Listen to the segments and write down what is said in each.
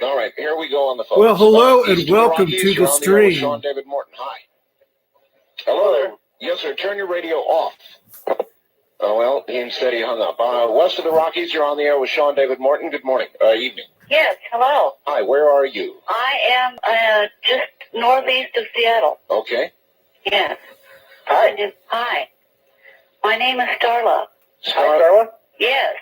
All right, here we go on the phone. Well, hello and welcome to the stream. Sean David Morton, hi. Hello there. Yes, sir. Turn your radio off. Oh, well, he instead he hung up. West of the Rockies, you're on the air with Sean David Morton. Good morning. Evening. Yes, hello. Hi, where are you? I am just northeast of Seattle. Okay. Yes. Hi. Hi. My name is Starla. Starla? Yes.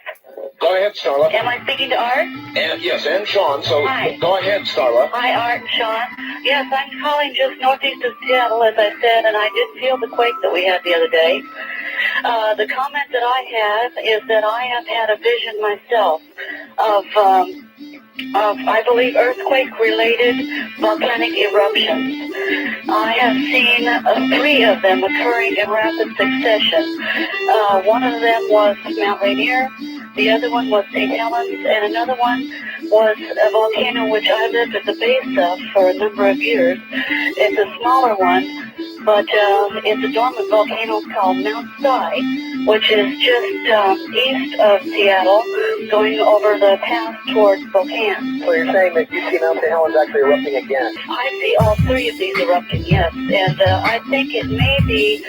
Go ahead, Starla. Am I speaking to Art? And yes, and Sean, so Hi. Go ahead, Starla. Hi, Art and Sean. Yes, I'm calling just northeast of Seattle, as I said, and I did feel the quake that we had the other day. The comment that I have is that I have had a vision myself of I believe, earthquake-related volcanic eruptions. I have seen 3 of them occurring in rapid succession. One of them was Mount Rainier, the other one was St. Helens, and another one was a volcano which I lived at the base of for a number of years. It's a smaller one, but it's a dormant volcano called Mount Si, which is just east of Seattle, going over the pass towards Spokane. So you're saying that you see Mount St. Helens actually erupting again? I see all 3 of these erupting, yes, and I think it may be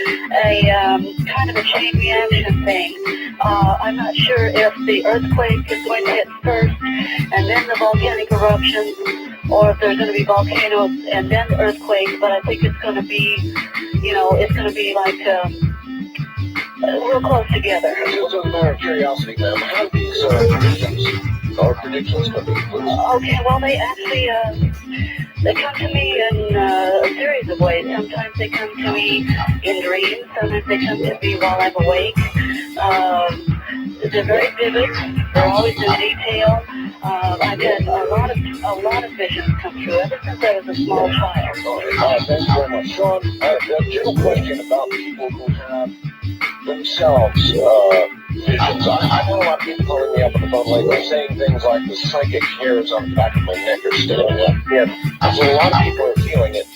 a kind of a chain reaction thing. I'm not sure if the earthquake is going to hit first and then the volcanic eruptions, or if there's going to be volcanoes and then the earthquake, but I think it's going to be, it's going to be like real close together. Just as a matter of curiosity, ma'am, how do these predictions come to you? Okay, well, they actually, they come to me in a series of ways. Sometimes they come to me in dreams. Sometimes they come to me while I'm awake. They're very vivid. They're always in detail. I've had a lot of visions come true ever since I was a small child. Thank you very much. Sean, a general question about people who have themselves visions. I know a lot of people calling me up on the phone lately saying things like the psychic hairs on the back of my neck are standing up. Yes. So a lot of people are feeling it.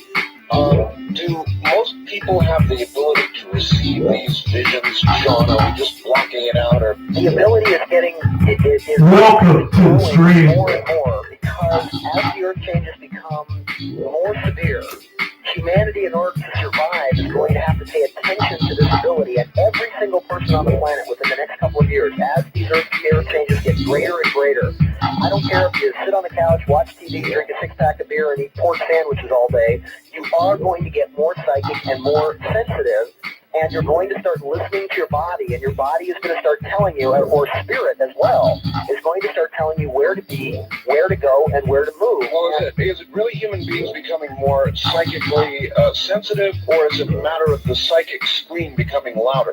Do most people have the ability to receive these visions, Sean? Are we just blocking it out? Or the ability is getting Welcome to the stream. more and more, because as the earth changes become more severe, humanity, in order to survive, is going to have to pay attention to this ability, and every single person on the planet within the next couple of years, as these earth changes get greater and greater. I don't care if you sit on the couch, watch TV, drink a 6-pack of beer, and eat pork sandwiches all day, you are going to get more psychic and more sensitive, and you're going to start listening to your body, and your body is going to start telling you, or spirit as well, is going to start telling you where to be, where to go, and where to move. well, is it really human beings becoming more psychically sensitive, or is it a matter of the psychic screen becoming louder?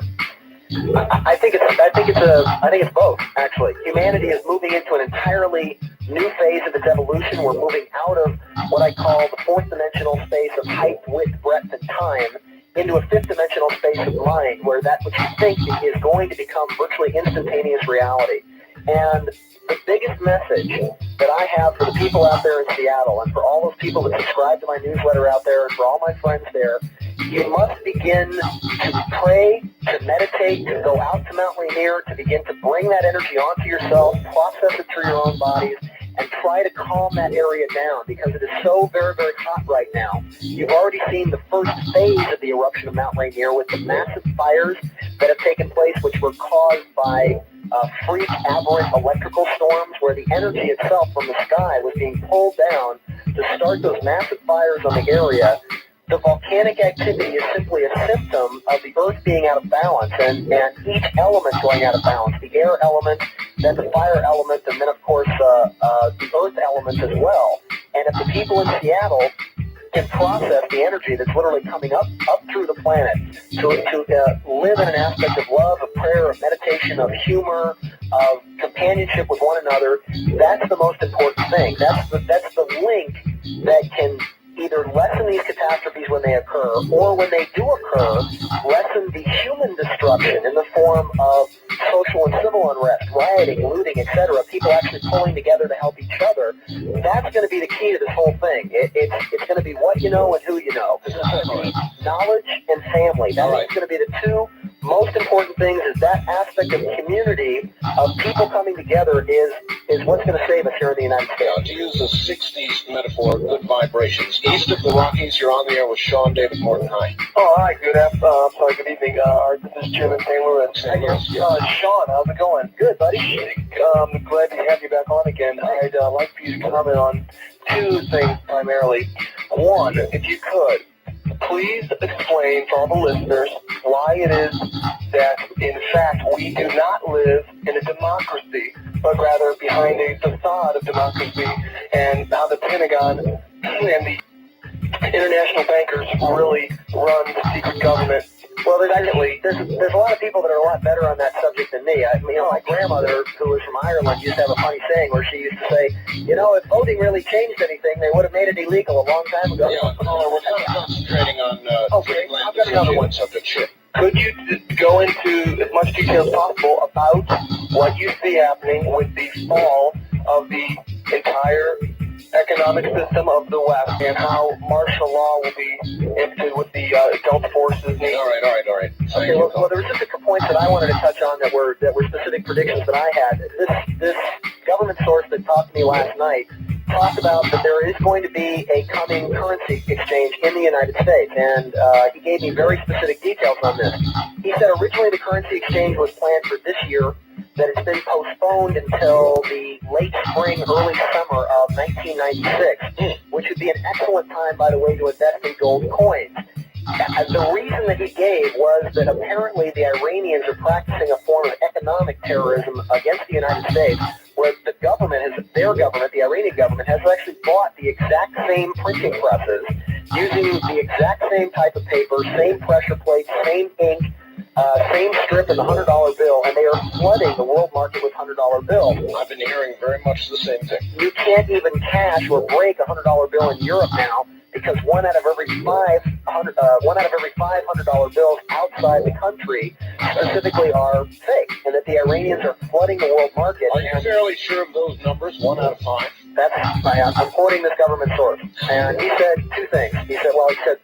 I think it's both, actually. Humanity is moving into an entirely new phase of its evolution. We're moving out of what I call the 4th dimensional space of height, width, breadth, and time into a 5th dimensional space of mind, where that which you think is going to become virtually instantaneous reality. And the biggest message that I have for the people out there in Seattle, and for all those people that subscribe to my newsletter out there, and for all my friends there, you must begin to pray, to meditate, to go out to Mount Rainier, to begin to bring that energy onto yourself, process it through your own bodies, and try to calm that area down, because it is so very, very hot right now. You've already seen the first phase of the eruption of Mount Rainier with the massive fires that have taken place, which were caused by freak, aberrant electrical storms, where the energy itself from the sky was being pulled down to start those massive fires on the area. The volcanic activity is simply a symptom of the earth being out of balance, and each element going out of balance, the air element, then the fire element, and then, of course, the earth element as well. And if the people in Seattle can process the energy that's literally coming up through the planet, to live in an aspect of love, of prayer, of meditation, of humor, of companionship with one another, that's the most important thing. That's the link that can either lessen these catastrophes when they occur, or when they do occur, lessen the human destruction in the form of social and civil unrest, rioting, looting, etc., people actually pulling together to help each other. That's going to be the key to this whole thing. It's going to be what you know and who you know. Knowledge and family. That's going to be the 2 most important things is that aspect of community, of people coming together, is what's going to save us here in the United States. Now, to use the 60s metaphor, good vibrations. East of the Rockies, you're on the air with Sean David Morton. Hi. Oh, hi. Good evening. This is Jim in St. Louis. Sean, how's it going? Good, buddy. Glad to have you back on again. I'd like for you to comment on two things primarily. One, if you could, please explain for all the listeners why it is that, in fact, we do not live in a democracy, but rather behind a facade of democracy, and how the Pentagon and the international bankers really run the secret government. Well, there's a lot of people that are a lot better on that subject than me. My grandmother, who was from Ireland, used to have a funny saying where she used to say, if voting really changed anything, they would have made it illegal a long time ago. Yeah, we're kind of concentrating on okay, I've got another one. Subject. Sure. Could you go into as much detail as possible about what you see happening with the fall of the entire economic system of the West, and how martial law will be implemented with the adult forces? All right. Okay, well, there was just a couple points that I wanted to touch on that were specific predictions that I had. This government source that talked to me last night talked about that there is going to be a coming currency exchange in the United States, and he gave me very specific details on this. He said originally the currency exchange was planned for this year, that it's been postponed until the late spring, early summer of 1996, which would be an excellent time, by the way, to invest in gold coins. The reason that he gave was that apparently the Iranians are practicing a form of economic terrorism against the United States, where their government, the Iranian government, has actually bought the exact same printing presses, using the exact same type of paper, same pressure plate, same ink, same strip in the $100 bill, and they are flooding the world market with $100 bills. I've been hearing very much the same thing. You can't even cash or break a $100 bill in Europe now, because one out of every five $500 bills outside the country specifically are fake, and that the Iranians are flooding the world market. Are you fairly sure of those numbers? 1 out of 5? I'm quoting this government source, and he said two things. He said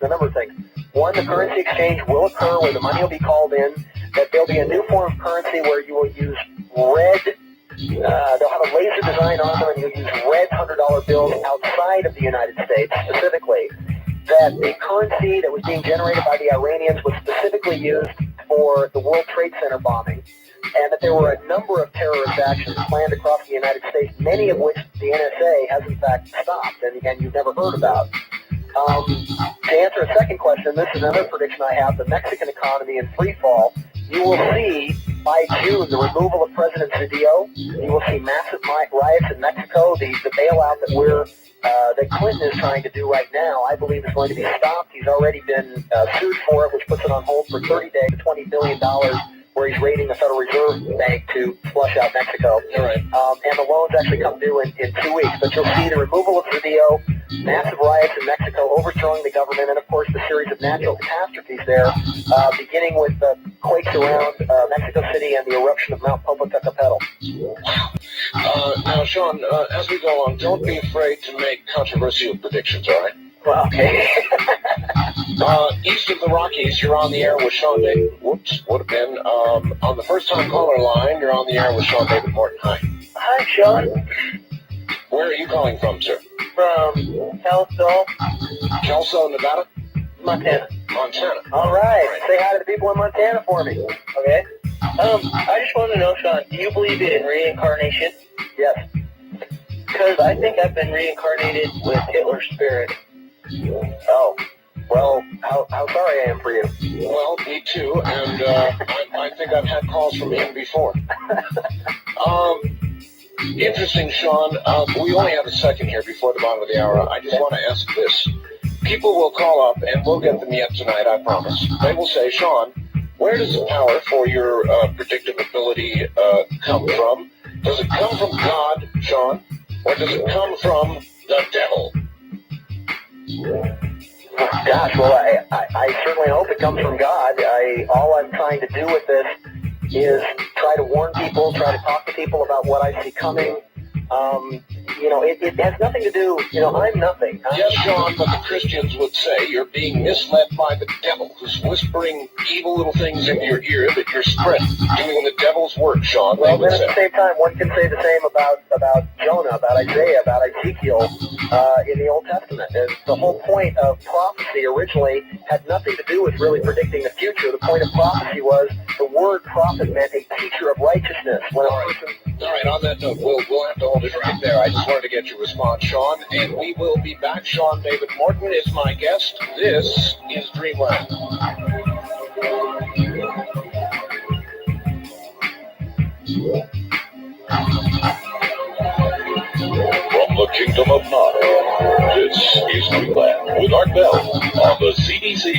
a number of things. One, the currency exchange will occur where the money will be called in, that there'll be a new form of currency where you will use red, they'll have a laser design on them, and you'll use red $100 bills outside of the United States specifically, that the currency that was being generated by the Iranians was specifically used for the World Trade Center bombing, and that there were a number of terrorist actions planned across the United States, many of which the NSA has in fact stopped, and you've never heard about. To answer a second question, this is another prediction I have, the Mexican economy in free fall. You will see by June the removal of President Zedillo. You will see massive riots in Mexico. The bailout that Clinton is trying to do right now, I believe, is going to be stopped. He's already been sued for it, which puts it on hold for 30 days, $20 billion, where he's raiding the Federal Reserve Bank to flush out Mexico. Right. And the loans actually come due in 2 weeks. But you'll see the removal of Zedillo, massive riots in Mexico, overthrowing the government, and of course the series of natural catastrophes there, beginning with the quakes around Mexico City and the eruption of Mount Popocatépetl. Now, Sean, as we go on, don't be afraid to make controversial predictions, all right? Well, okay. East of the Rockies, you're on the air with Sean David. Whoops, would have been. On the first-time caller line, you're on the air with Sean David Morton. Hi. Hi, Sean. Where are you calling from, sir? From Kelso. Kelso, Nevada? Montana. Montana. All right. Say hi to the people in Montana for me. Okay. I just want to know, Sean, do you believe in reincarnation? Yes. Because I think I've been reincarnated with Hitler's spirit. Oh. Well, how sorry I am for you. Well, me too, and I think I've had calls from him before. Interesting, Sean. We only have a second here before the bottom of the hour. I just want to ask this. People will call up, and we'll get them yet tonight, I promise. They will say, Sean, where does the power for your predictive ability come from? Does it come from God, Sean, or does it come from the devil? Gosh, well, I certainly hope it comes from God. All I'm trying to do with this is try to warn people, try to talk to people about what I see coming. it has nothing to do, I'm nothing. Yes, Sean, but the Christians would say you're being misled by the devil, who's whispering evil little things into your ear that you're spreading, doing the devil's work, Sean. Well, they would then at the say. same time, one can say the same about Jonah, about Isaiah, about Ezekiel in the Old Testament. And the whole point of prophecy originally had nothing to do with really predicting the future. The point of prophecy was the word prophet meant a teacher of righteousness. When a person All right, on that note, we'll have to hold it right there. I just wanted to get your response, Sean, and we will be back. Sean David Morton is my guest. This is Dreamland. From the Kingdom of Nod, this is Dreamland with Art Bell on the CBC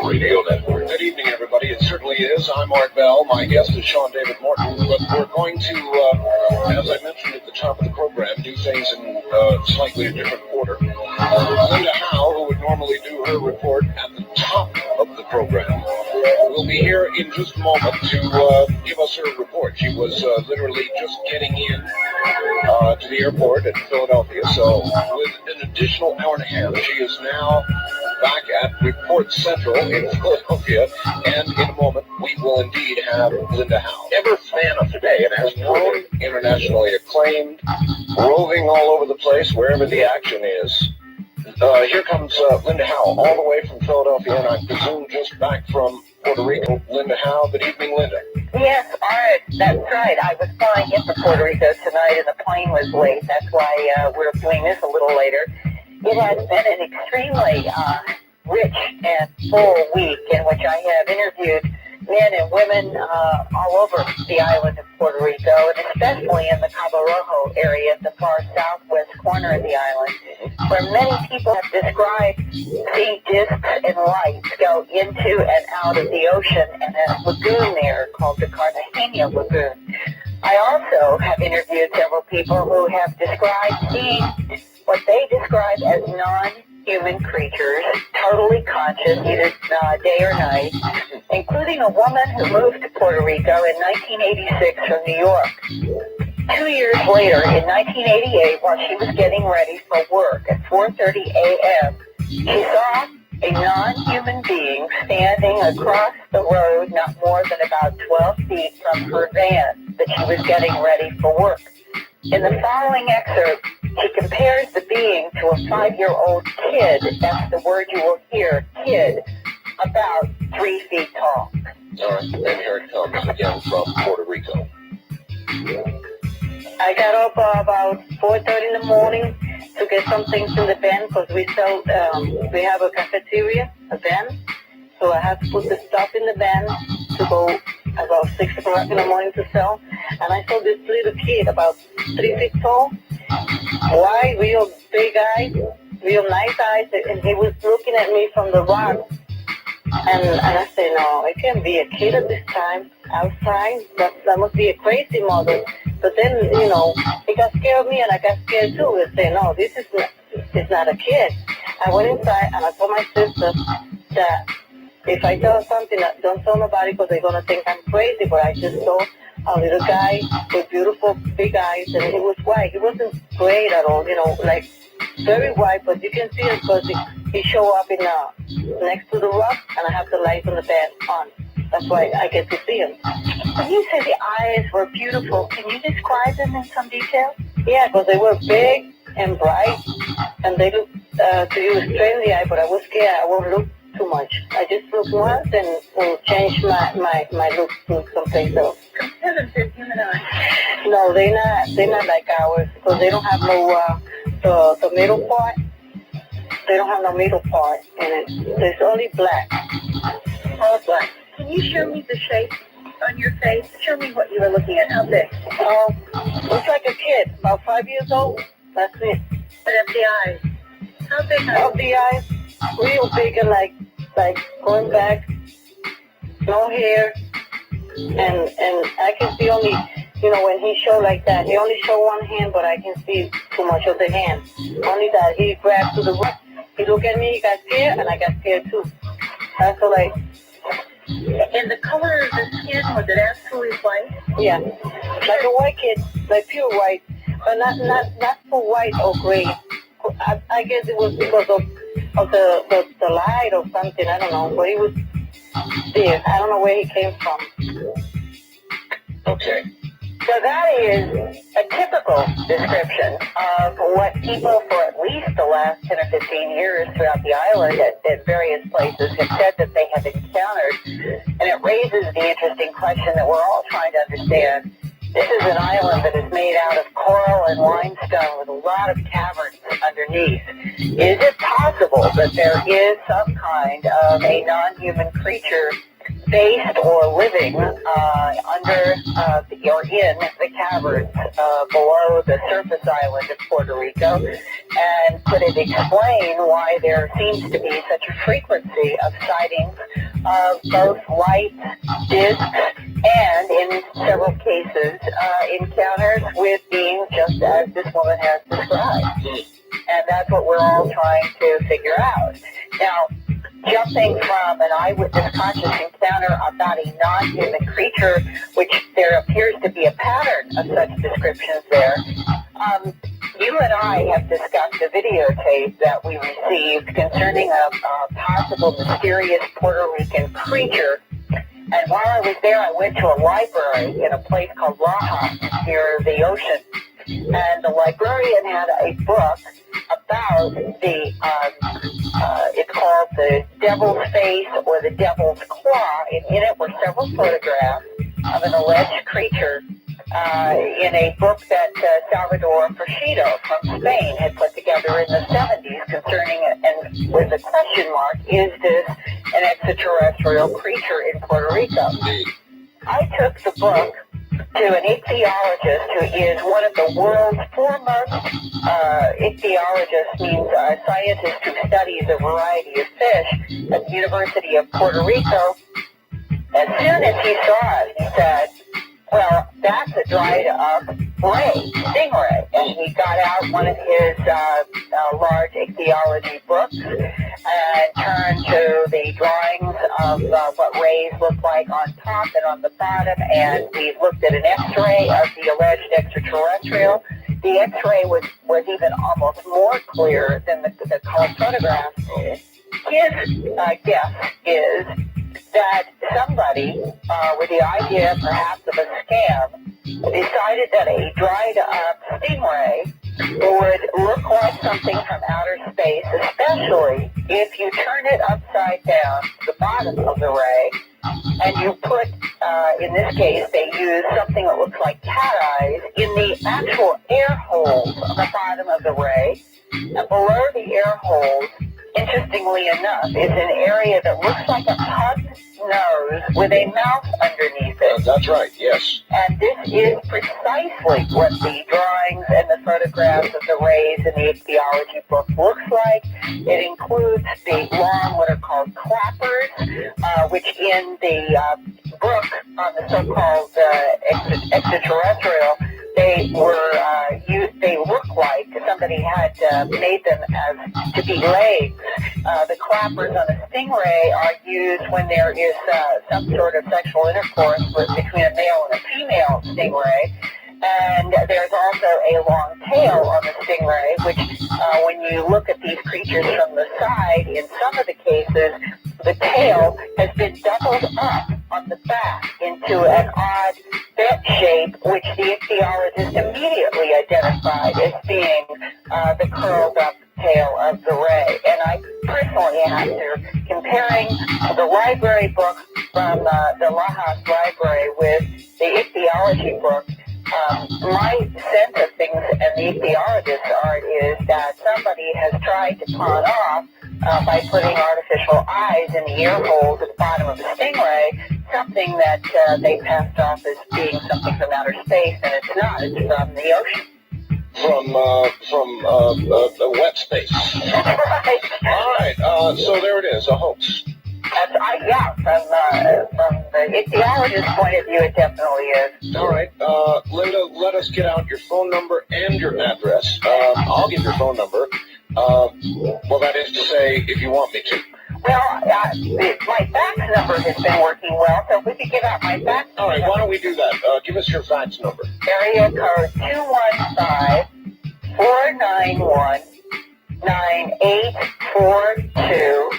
Radio Network. Good evening, everybody. It certainly is. I'm Art Bell. My guest is Sean David Morton, but we're going to, as I mentioned at the top of the program, do things in slightly a different order. Linda Howe, who would normally do her report at the top of the program, will be here in just a moment to give us her report. She was literally just getting in to the airport in Philadelphia, so with an additional hour and a half, she is now back at Report Central in Philadelphia, and in a moment we will indeed have Linda Howe. Ever fan of today, and has grown internationally acclaimed, roving all over the place wherever the action is. Here comes Linda Howe, all the way from Philadelphia, and I presume just back from Puerto Rico. Linda Howe, good evening, Linda. Yes, Art, that's right. I was flying into Puerto Rico tonight and the plane was late. That's why we're doing this a little later. It has been an extremely rich and full week in which I have interviewed men and women all over the island of Puerto Rico, and especially in the Cabo Rojo area, the far southwest corner of the island, where many people have described seeing discs and lights go into and out of the ocean and a lagoon there called the Cartagena Lagoon. I also have interviewed several people who have described seeing what they describe as non-human creatures, totally conscious, either day or night, including a woman who moved to Puerto Rico in 1986 from New York. 2 years later, in 1988, while she was getting ready for work at 4:30 a.m., she saw a non-human being standing across the road not more than about 12 feet from her van that she was getting ready for work. In the following excerpt, she compares the being to a 5-year-old kid, that's the word you will hear, kid, about 3 feet tall. All right, and here it comes again from Puerto Rico. I got up about 4:30 in the morning to get some things in the van because we have a cafeteria, a van. So I had to put the stuff in the van to go about 6 o'clock in the morning to sell. And I saw this little kid about 3 feet tall, white, real big eyes, real nice eyes, and he was looking at me from the rock. And I said, no, it can't be a kid at this time outside. That must be a crazy mother. But then, he got scared of me, and I got scared too. I said, no, this is not a kid. I went inside, and I told my sister that if I tell something, don't tell nobody because they're going to think I'm crazy. But I just saw a little guy with beautiful big eyes, and he was white. He wasn't gray at all, like very white, but you can see it because he showed up in next to the rock, and I have the lights on the bed on. That's why I get to see him. When you say the eyes were beautiful, can you describe them in some detail? Yeah, because they were big and bright, and they looked to you straight in the eye, but I was scared. I won't look too much. I just looked once and changed my look to someplace else. Compare them to human eyes. No, they're not like ours, because they don't have no the middle part. They don't have no middle part in it. It's only black. All black. Can you show me the shape on your face? Show me what you were looking at. How big? Looks like a kid, about 5 years old. That's it. But of the eyes. How big are Of the eyes, real big and like going back, no hair, and I can see only, when he showed like that, he only showed one hand, but I can see too much of the hand. Only that he grabbed to the rock. He looked at me, he got scared, and I got scared too. I feel like. And the color of the skin, was it absolutely white? Yeah, like a white kid, like pure white. but not for white or gray. I guess it was because of the light or something. I don't know, but it was there. I don't know where he came from. Okay. So that is a typical description of what people for at least the last 10 or 15 years throughout the island at various places have said that they have encountered. And it raises the interesting question that we're all trying to understand. This is an island that is made out of coral and limestone with a lot of caverns underneath. Is it possible that there is some kind of a non-human creature based or living under or in the caverns below the surface island of Puerto Rico? And could it explain why there seems to be such a frequency of sightings of both light discs and, in several cases, encounters with beings just as this woman has described? And that's what we're all trying to figure out. Now, jumping from an eyewitness conscious encounter about a non-human creature, which there appears to be a pattern of such descriptions there, you and I have discussed a videotape that we received concerning a possible mysterious Puerto Rican creature. And while I was there, I went to a library in a place called Lajas near the ocean. And the librarian had a book about it's called The Devil's Face or The Devil's Claw, and in it were several photographs of an alleged creature in a book that Salvador Freshito from Spain had put together in the 70s concerning it, and with a question mark, is this an extraterrestrial creature in Puerto Rico? I took the book to an ichthyologist who is one of the world's foremost ichthyologists, means a scientist who studies a variety of fish at the University of Puerto Rico. As soon as he saw it, he said, well, that's a dried up ray, stingray. And he got out one of his large ichthyology books and turned to the drawings of what rays look like on top and on the bottom, and we looked at an X-ray of the alleged extraterrestrial. The X-ray was even almost more clear than the color photograph. His guess is that somebody, with the idea perhaps of a scam, decided that a dried up stingray would look like something from outer space, especially if you turn it upside down to the bottom of the ray, and you put, in this case, they used something that looks like cat eyes in the actual air holes on the bottom of the ray, and below the air holes, interestingly enough, is an area that looks like a pug's nose with a mouth underneath it. That's right, yes. And this is precisely what the drawings and the photographs of the rays in the ichthyology book looks like. It includes the long, what are called clappers, which in the book on the so-called extraterrestrial, they were they look like somebody had made them as to be legs. The clappers on a stingray are used when there is some sort of sexual intercourse between a male and a female stingray. And there's also a long tail on the stingray, which when you look at these creatures from the side, in some of the cases, the tail has been doubled up on the back into an odd bed shape, which the ichthyologist immediately identified as being the curled up tail of the ray. And I personally, after comparing the library book from the Lajas Library with the ichthyology book, my sense of things, and the ichthyologist's art, is that somebody has tried to pawn off by putting artificial eyes in the ear holes at the bottom of the stingray, something that they passed off as being something from outer space, and it's not. It's from the ocean. From wet space. That's right. All right, so there it is, a hoax. From the ichthyologist's point of view, it definitely is. All right, Linda, let us get out your phone number and your address. I'll give your phone number. Well, that is to say, if you want me to. Well, my fax number has been working well, so if we could give out my fax All right, number. why don't we do that? Give us your fax number. Area code 215-491-9842.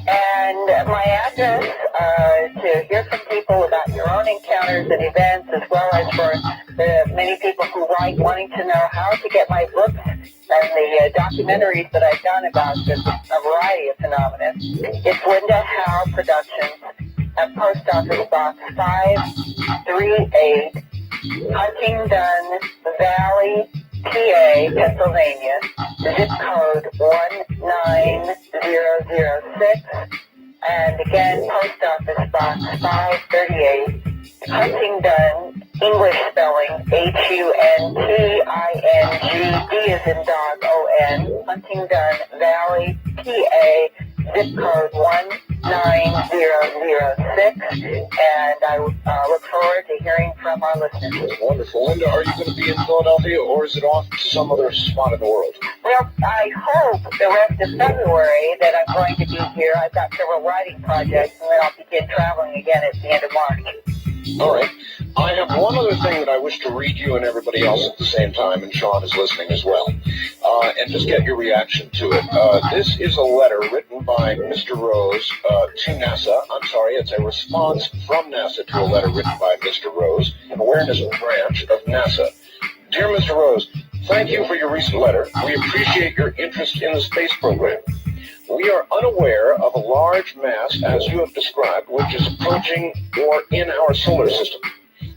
And my address to hear from people about your own encounters and events, as well as for the many people who write wanting to know how to get my books and the documentaries that I've done about this, a variety of phenomena. It's Linda Howe Productions at Post Office Box 538, Huntingdon Valley, PA, Pennsylvania, zip code 19006, and again, Post Office Box 538, Huntingdon, English spelling, Hunting, D as in dog, O-N, Huntingdon Valley, PA, zip code 19006, and I look forward to hearing from our listeners. Wonderful. Linda, are you going to be in Philadelphia, or is it off to some other spot in the world? Well, I hope the rest of February that I'm going to be here. I've got several writing projects, and then I'll begin traveling again at the end of March. All right. I have one other thing that I wish to read you and everybody else at the same time, and Sean is listening as well, and just get your reaction to it. This is a letter written by Mr. Rose to NASA. I'm sorry, it's a response from NASA to a letter written by Mr. Rose, an awareness branch of NASA. Dear Mr. Rose, thank you for your recent letter. We appreciate your interest in the space program. We are unaware of a large mass, as you have described, which is approaching or in our solar system.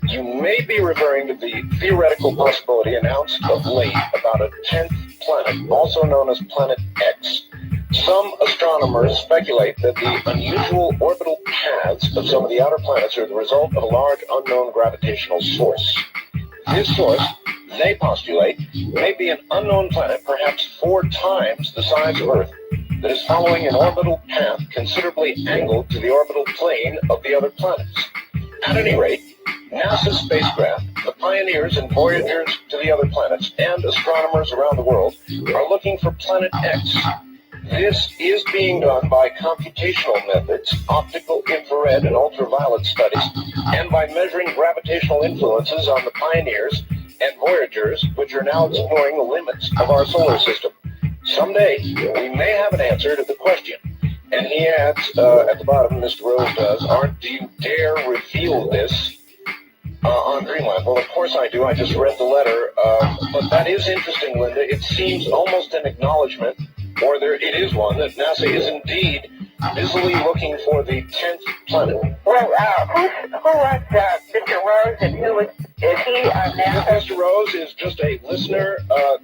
You may be referring to the theoretical possibility announced of late about a 10th planet, also known as Planet X. Some astronomers speculate that the unusual orbital paths of some of the outer planets are the result of a large unknown gravitational source. This source, they postulate, may be an unknown planet perhaps 4 times the size of Earth, that is following an orbital path considerably angled to the orbital plane of the other planets. At any rate, NASA's spacecraft, the Pioneers and Voyagers to the other planets, and astronomers around the world are looking for Planet X. This is being done by computational methods, optical, infrared, and ultraviolet studies, and by measuring gravitational influences on the Pioneers and Voyagers, which are now exploring the limits of our solar system. Someday, we may have an answer to the question. And he adds, at the bottom, Mr. Rose does, do you dare reveal this on Dreamland? Well, of course I do. I just read the letter. But that is interesting, Linda. It seems almost an acknowledgement, or it is one, that NASA is indeed busily looking for the 10th planet. Well, who was Mr. Rose, and is he NASA? Mr. Rose is just a listener.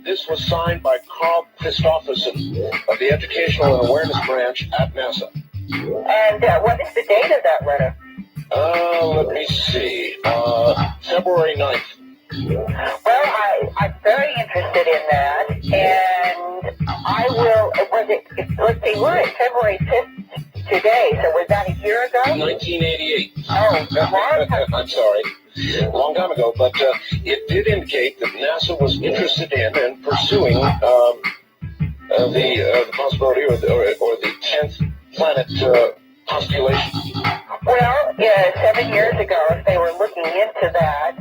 This was signed by Carl Christofferson of the Educational and Awareness Branch at NASA. And what is the date of that letter? Let me see. February 9th. Well, I'm very interested in that, and I will, let's see, we're at February 5th today, so was that a year ago? 1988. Oh, long time. I'm sorry. A long time ago, but it did indicate that NASA was interested in and pursuing the possibility or the 10th planet postulation. Well, 7 years ago, if they were looking into that,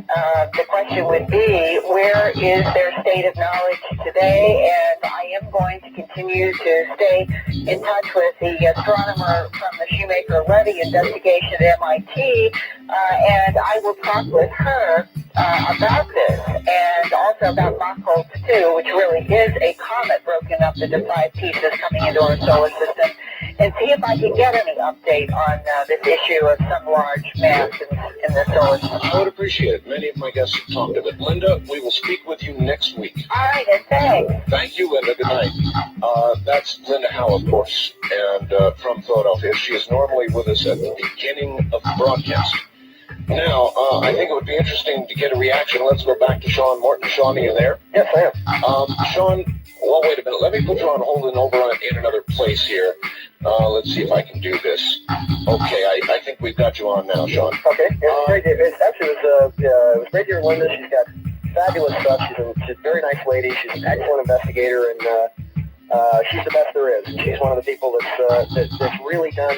the question would be, where is their state of knowledge today? And I am going to continue to stay in touch with the astronomer from the Shoemaker-Levy investigation at MIT, and I will talk with her about this, and also about Mach-Holtz 2, which really is a comet broken up into 5 pieces coming into our solar system, and see if I can get any update on this issue of some large mass in the solar system. I would appreciate it. Many of my guests have talked of it. Linda, we will speak with you next week. All right, and thanks. Thank you, Linda. Good night. That's Linda Howe, of course, and from Philadelphia. She is normally with us at the beginning of the broadcast. Now, I think it would be interesting to get a reaction. Let's go back to Sean Morton. Sean, are you there? Yes, I am. Sean, well, wait a minute. Let me put you on hold and over in another place here. Let's see if I can do this. Okay, I think we've got you on now, Sean. Okay. Yeah, great. It was great to hear Linda. She's got fabulous stuff. She's a very nice lady. She's an excellent investigator, and she's the best there is. She's one of the people that's really done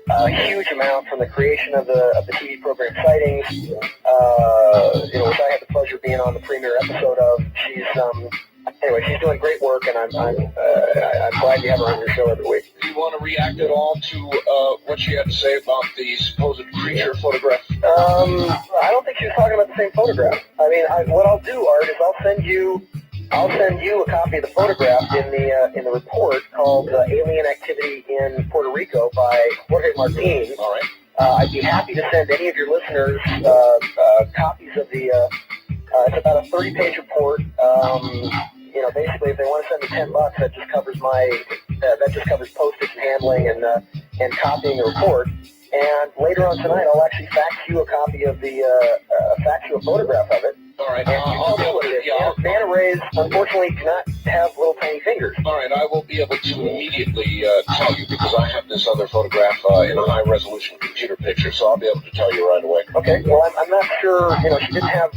a huge amount from the creation of the TV program Sightings, which I had the pleasure of being on the premiere episode of. Anyway, she's doing great work, and I'm glad you have her on your show every week. Do you want to react at all to what she had to say about the supposed creature photograph? I don't think she was talking about the same photograph. I mean, what I'll do, Art, is I'll send you a copy of the photograph in the report called Alien Activity in Puerto Rico by Jorge Martin. All right. I'd be happy to send any of your listeners copies of the. It's about a 30-page report. Basically, if they want to send me $10, that just covers postage and handling and copying the report. And later on tonight, I'll actually fax you a copy of fax you a photograph of it. All right. I'll be able to. Manta rays, unfortunately, do not have little tiny fingers. All right, I will be able to immediately tell you because I have this other photograph in a high-resolution computer picture, so I'll be able to tell you right away. Okay. Well, I'm not sure. She didn't have.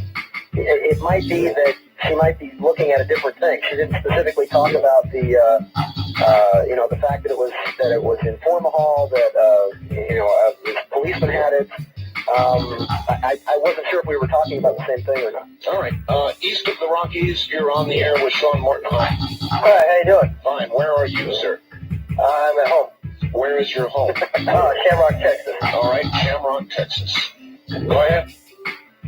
It might be that she might be looking at a different thing. She didn't specifically talk about the fact that it was in Formahall, that this policeman had it. I wasn't sure if we were talking about the same thing or not. All right. East of the Rockies, you're on the air with Sean Morton. Hi. Hi, how you doing? Fine. Where are you, sir? I'm at home. Where is your home? Shamrock, Texas. All right, Shamrock, Texas. Go ahead.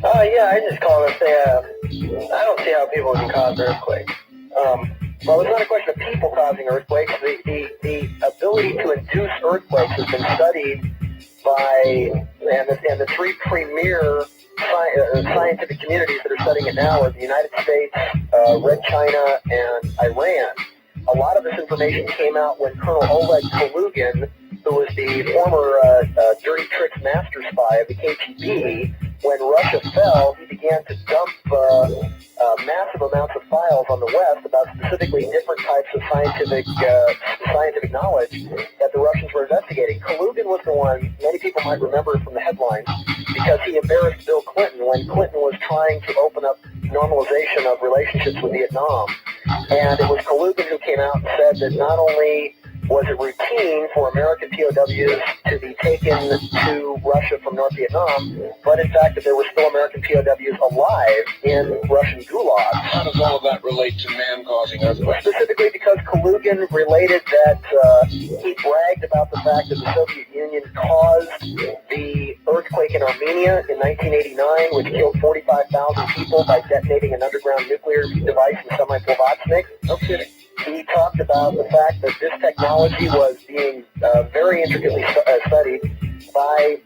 Yeah, I just call and say I don't see how people can cause earthquakes. Well, it's not a question of people causing earthquakes. The ability to induce earthquakes has been studied by, and the three premier scientific communities that are studying it now are the United States, Red China, and Iran. A lot of this information came out when Colonel Oleg Kalugin, who was the former dirty tricks master spy of the KGB, when Russia fell, he began to dump massive amounts of files on the West about specifically different types of scientific knowledge that the Russians were investigating. Kalugin was the one, many people might remember from the headlines, because he embarrassed Bill Clinton when Clinton was trying to open up normalization of relationships with Vietnam. And it was Kalugin who came out and said that not only was it routine for American POWs to be taken to Russia from North Vietnam, but in fact that there were still American POWs alive in Russian gulags. How does all of that relate to man causing earthquakes? Specifically because Kalugin related that he bragged about the fact that the Soviet Union caused the earthquake in Armenia in 1989, which killed 45,000 people by detonating an underground nuclear device in Semipalatinsk. No kidding. He talked about the fact that this technology was being very intricately studied by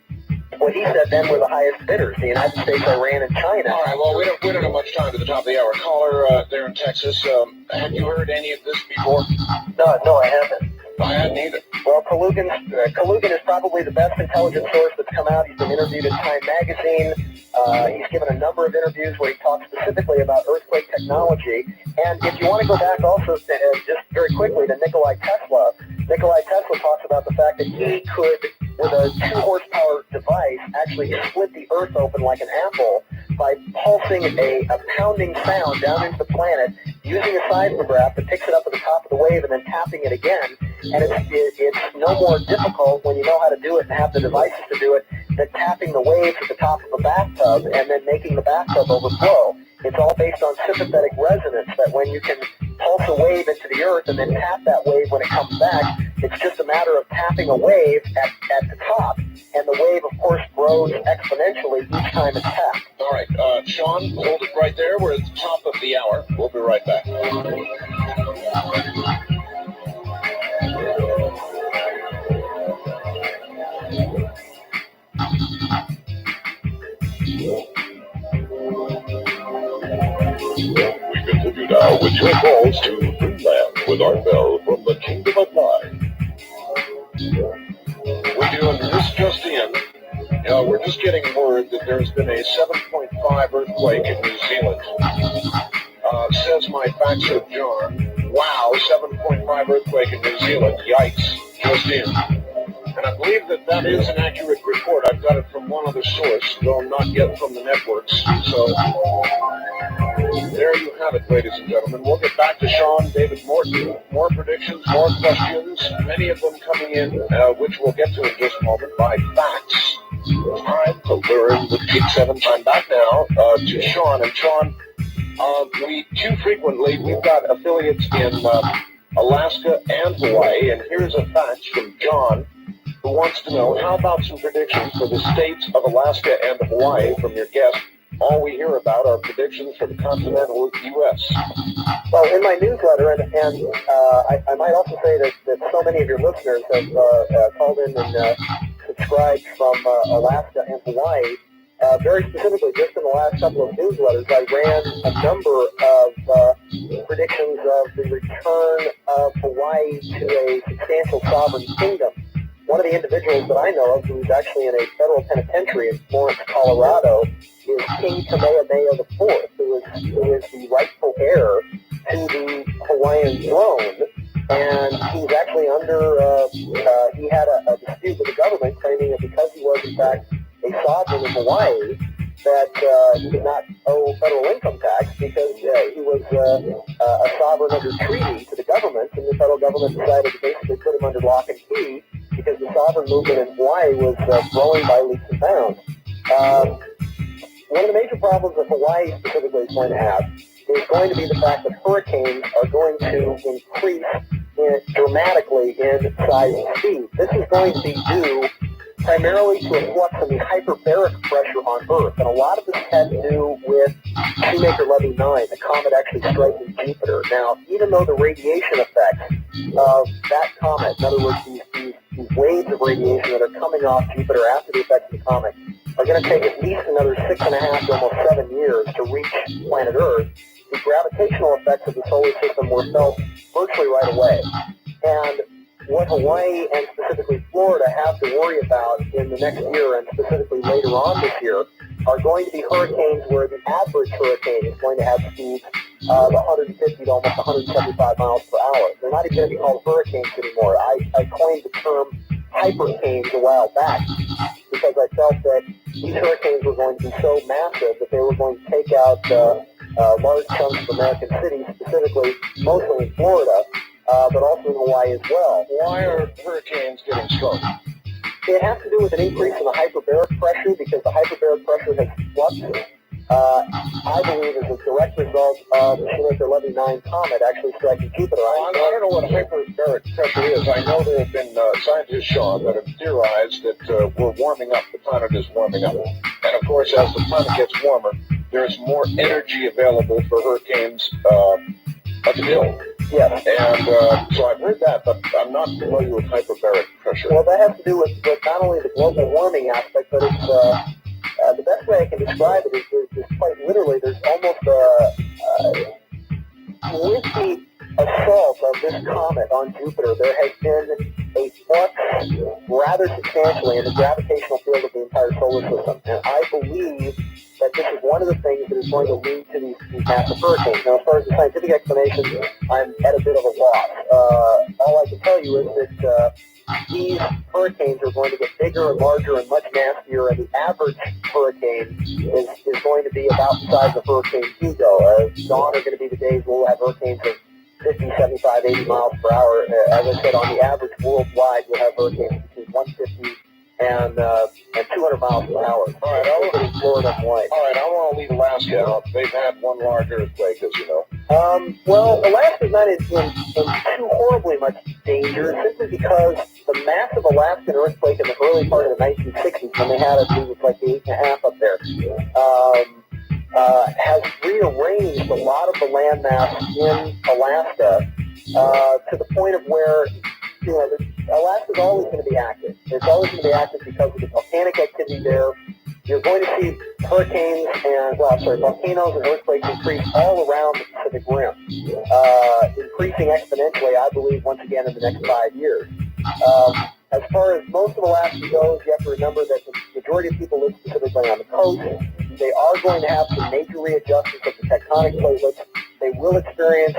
what he said then were the highest bidders, the United States, Iran, and China. All right, well, we don't have much time to the top of the hour. Caller there in Texas, have you heard any of this before? No, I haven't. I hadn't either. Well, Kalugin is probably the best intelligence source that's come out. He's been interviewed in Time Magazine. He's given a number of interviews where he talks specifically about earthquake technology. And if you want to go back also just very quickly to Nikola Tesla talks about the fact that he could, with a 2-horsepower device, actually split the Earth open like an apple by pulsing a pounding sound down into the planet using a seismograph that picks it up at the top of the wave and then tapping it again. And it's no more difficult when you know how to do it and have the devices to do it than tapping the waves at the top of a bathtub and then making the bathtub overflow. It's all based on sympathetic resonance, that when you can pulse a wave into the earth and then tap that wave when it comes back, it's just a matter of tapping a wave at the top. And the wave, of course, grows exponentially each time it's tapped. All right, Sean, hold it right there. We're at the top of the hour. We'll be right back. We continue now with your calls to Dreamland with Art Bell from the Kingdom of Nine. We're doing this just in. We're just getting word that there's been a 7.5 earthquake in New Zealand. Says my faxer John, wow, 7.5 earthquake in New Zealand, yikes, just in. And I believe that is an accurate report. I've got it from one other source, though not yet from the networks. So There you have it, ladies and gentlemen. We'll get back to Sean, David Morton. More predictions, more questions, many of them coming in, which we'll get to in just a moment, by facts. All right, so we're in with Peak 7. I'm back now to Sean. And Sean, we too frequently, we've got affiliates in Alaska and Hawaii. And here's a fact from John, who wants to know, how about some predictions for the states of Alaska and Hawaii from your guest? All we hear about are predictions for the continental U.S. Well, in my newsletter, and I might also say that so many of your listeners have called in and subscribed from Alaska and Hawaii. Very specifically, just in the last couple of newsletters, I ran a number of predictions of the return of Hawaii to a substantial sovereign kingdom. One of the individuals that I know of who's actually in a federal penitentiary in Florence, Colorado, is King Kamehameha IV, who is the rightful heir to the Hawaiian throne. And he's actually he had a dispute with the government claiming that because he was in fact a sovereign in Hawaii, that he did not owe federal income tax because he was a sovereign under treaty to the government, and the federal government decided to basically put him under lock and key because the sovereign movement in Hawaii was growing by leaps and bounds. One of the major problems that Hawaii specifically is going to have is going to be the fact that hurricanes are going to increase dramatically in size and speed. This is going to be due primarily to a flux in the hyperbaric pressure on Earth. And a lot of this had to do with Shoemaker-Levy 9, the comet actually striking Jupiter. Now, even though the radiation effects of that comet, in other words, these waves of radiation that are coming off Jupiter after the effects of the comet, are going to take at least another 6.5 to almost 7 years to reach planet Earth, the gravitational effects of the solar system were felt virtually right away. And what Hawaii and specifically Florida have to worry about in the next year and specifically later on this year are going to be hurricanes where the average hurricane is going to have speeds of 150 to almost 175 miles per hour. They're not even going to be called hurricanes anymore. I coined the term hypercanes a while back because I felt that these hurricanes were going to be so massive that they were going to take out large chunks of American cities, specifically mostly in Florida, but also in Hawaii as well. Why are hurricanes getting stronger? It has to do with an increase in the hyperbaric pressure because the hyperbaric pressure has fluctuated. I believe is a direct result of the Shoemaker-Levy 9 comet actually striking Jupiter. I don't know what hyperbaric pressure is. I know there have been scientists, Sean, that have theorized that we're warming up. The planet is warming up. And, of course, as the planet gets warmer, there's more energy available for hurricanes to build. Yes. And so I've heard that, but I'm not familiar with hyperbaric pressure. Well, that has to do with not only the global warming aspect, but it's the best way I can describe it is quite literally, there's almost with the assault of this comet on Jupiter, there has been a flux rather substantially in the gravitational field of the entire solar system. And I believe that this is one of the things that is going to lead to these massive hurricanes. Now, as far as the scientific explanation, I'm at a bit of a loss. All I can tell you is that these hurricanes are going to get bigger and larger and much nastier, and the average hurricane is going to be about the size of Hurricane Hugo. Gone are going to be the days where we'll have hurricanes of 50, 75, 80 miles per hour. As I said, on the average worldwide, we'll have hurricanes between 150 and 200 miles per hour. All right, in Florida and Hawaii. All right, I want to leave Alaska out. They've had one large earthquake, as you know. Well, Alaska's not in too horribly much danger, simply because the massive Alaskan earthquake in the early part of the 1960s, when they had, I believe it's like the 8.5 up there, has rearranged a lot of the landmass in Alaska to the point of where, Alaska's always going to be active. It's always going to be active because of the volcanic activity there. You're going to see hurricanes and, volcanoes and earthquakes increase all around the Pacific Rim, increasing exponentially, I believe, once again in the next 5 years. As far as most of Alaska goes, you have to remember that the majority of people live specifically on the coast. They are going to have some major readjustments of the tectonic platelets. They will experience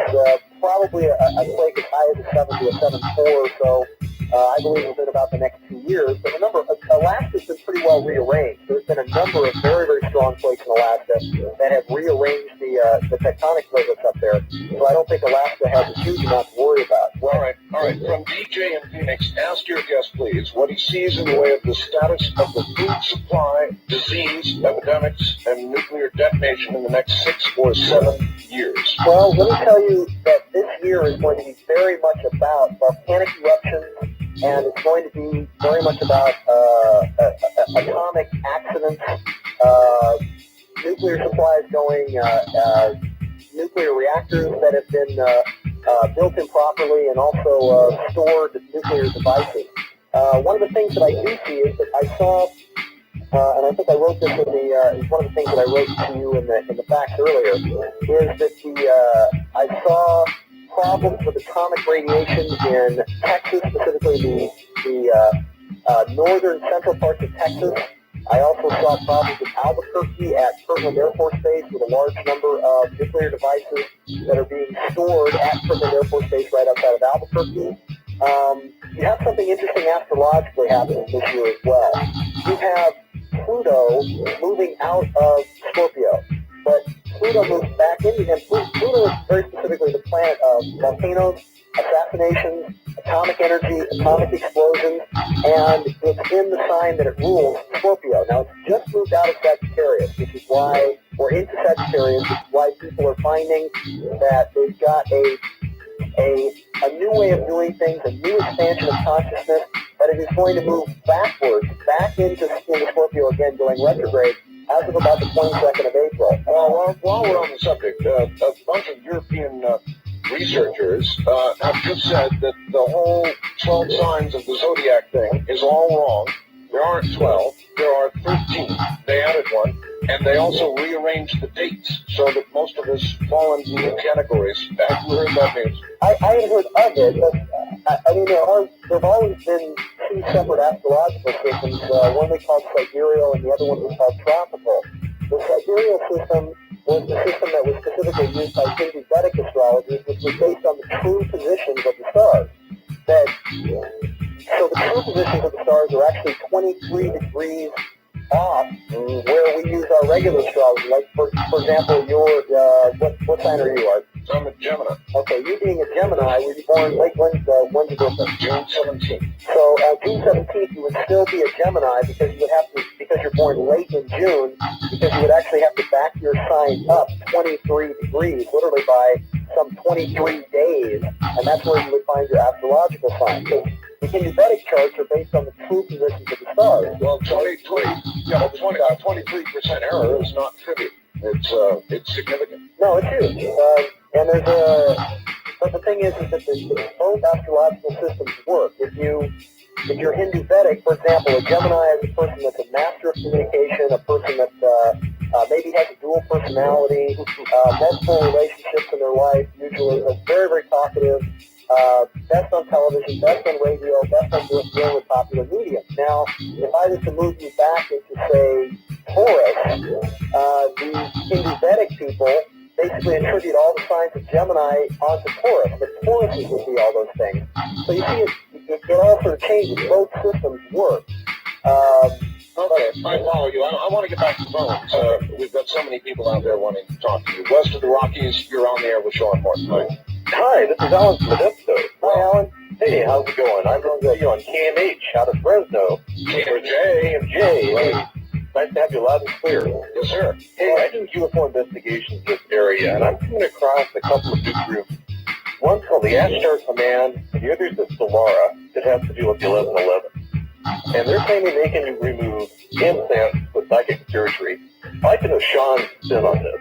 probably a quake as high as a 7 to a 7.4 or so, I believe, within about the next 2 years. But remember, Alaska's been pretty well rearranged. There's been a number of very, very strong quakes in Alaska that have rearranged the tectonic platelets up there. So I don't think Alaska has a huge amount to worry about. All right. From DJ in Phoenix, ask your guest, please, what he sees in the way of the status of the food supply, disease, epidemics, and nuclear detonation in the next 6 or 7 years. Well, let me tell you that this year is going to be very much about volcanic eruptions, and it's going to be very much about atomic accidents, nuclear supplies going, nuclear reactors that have been built improperly, and also stored nuclear devices. One of the things that I do see is that I saw, and I think I wrote this in the, one of the things that I wrote to you in the facts earlier, is that I saw problems with atomic radiation in Texas, specifically the northern central parts of Texas. I also saw problems in Albuquerque at Kirtland Air Force Base with a large number of nuclear devices that are being stored at Kirtland Air Force Base right outside of Albuquerque. You have something interesting astrologically happening this year as well. You have Pluto moving out of Scorpio, but Pluto moves back into him. Pluto is very specifically the planet of volcanoes, assassinations, atomic energy, atomic explosions, and it's in the sign that it rules, Scorpio. Now, it's just moved out of Sagittarius, which is why we're into Sagittarius, which is why people are finding that they've got a new way of doing things, a new expansion of consciousness, but it is going to move backwards, back into Scorpio again, going retrograde, as of about the 22nd of April. Well, while we're on the subject, a bunch of European researchers have just said that the whole 12 signs of the zodiac thing is all wrong. There aren't 12, there are 13. They added one, and they also rearranged the dates so that most of us fall into new categories. Have you heard that news? I had heard of it, but I mean, there have always been two separate astrological systems. One we called sidereal, and the other one was called tropical. The sidereal system was the system that was specifically used by Hindu Vedic astrologers, which was based on the true positions of the stars. So the true positions of the stars are actually 23 degrees off where we use our regular astrology. Like, for example, what sign are you? I'm a Gemini. Okay, you being a Gemini, were you born late? When's your birthday? June 17th. So June 17th, you would still be a Gemini because you would have to, because you're born late in June, because you would actually have to back your sign up 23 degrees, literally by some 23 days, and that's where you would find your astrological sign. So the Hindu Vedic charts are based on the true positions of the stars. Well, 23% error is not trivial. It's significant. No, it's huge. And but the thing is that both astrological systems work. If you're Hindu Vedic, for example, a Gemini is a person that's a master of communication, a person that maybe has a dual personality, multiple relationships in their life, usually is very, very talkative, best on television, best on radio, best on dealing with popular media. Now, if I was to move you back into, say, Taurus, the Hindu Vedic people basically attribute all the signs of Gemini onto Taurus, but Tauruses would be all those things. So you see, it all sort of changes. Both systems work. Okay, I follow you. I want to get back to the phones. We've got so many people out there wanting to talk to you. West of the Rockies, you're on the air with Sean Morton. Hi, this is Alan from Modesto. Hi, Alan. Hey, how's it going? I'm going to get you on KMH out of Fresno. KMJ. Hey, nice to have you loud and clear. Yes, sir. Hey, I do UFO investigations in this area, and I'm coming across a couple of new groups. One's called the Ashtar Command, and the other's the Solara, that has to do with the 1111. And they're claiming they can remove implants with psychic surgery. I'd like to know Sean's spin on this.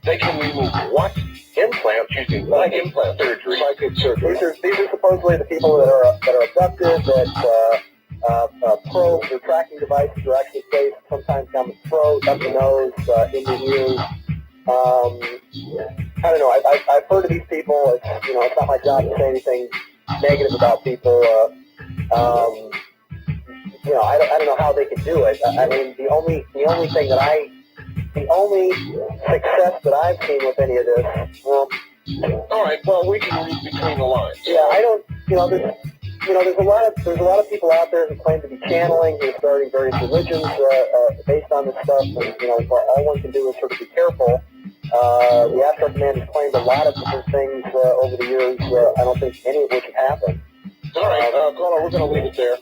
They can remove what? Implants using psychic surgery. Psychic surgery. These are supposedly the people that are abducted, that probes or tracking devices are actually placed sometimes down the throat, up the nose, in the ears. I don't know. I've heard of these people. It's not my job to say anything negative about people. I don't know how they can do it. I mean, the only success that I've seen with any of this. All right. Well, we can read between the lines. Yeah, I don't. there's a lot of people out there who claim to be channeling, who are starting various religions based on this stuff. And all one can do is sort of be careful. The Astro Command has claimed a lot of different things over the years. I don't think any of which have happened. All right, Colin, we're going to leave it there.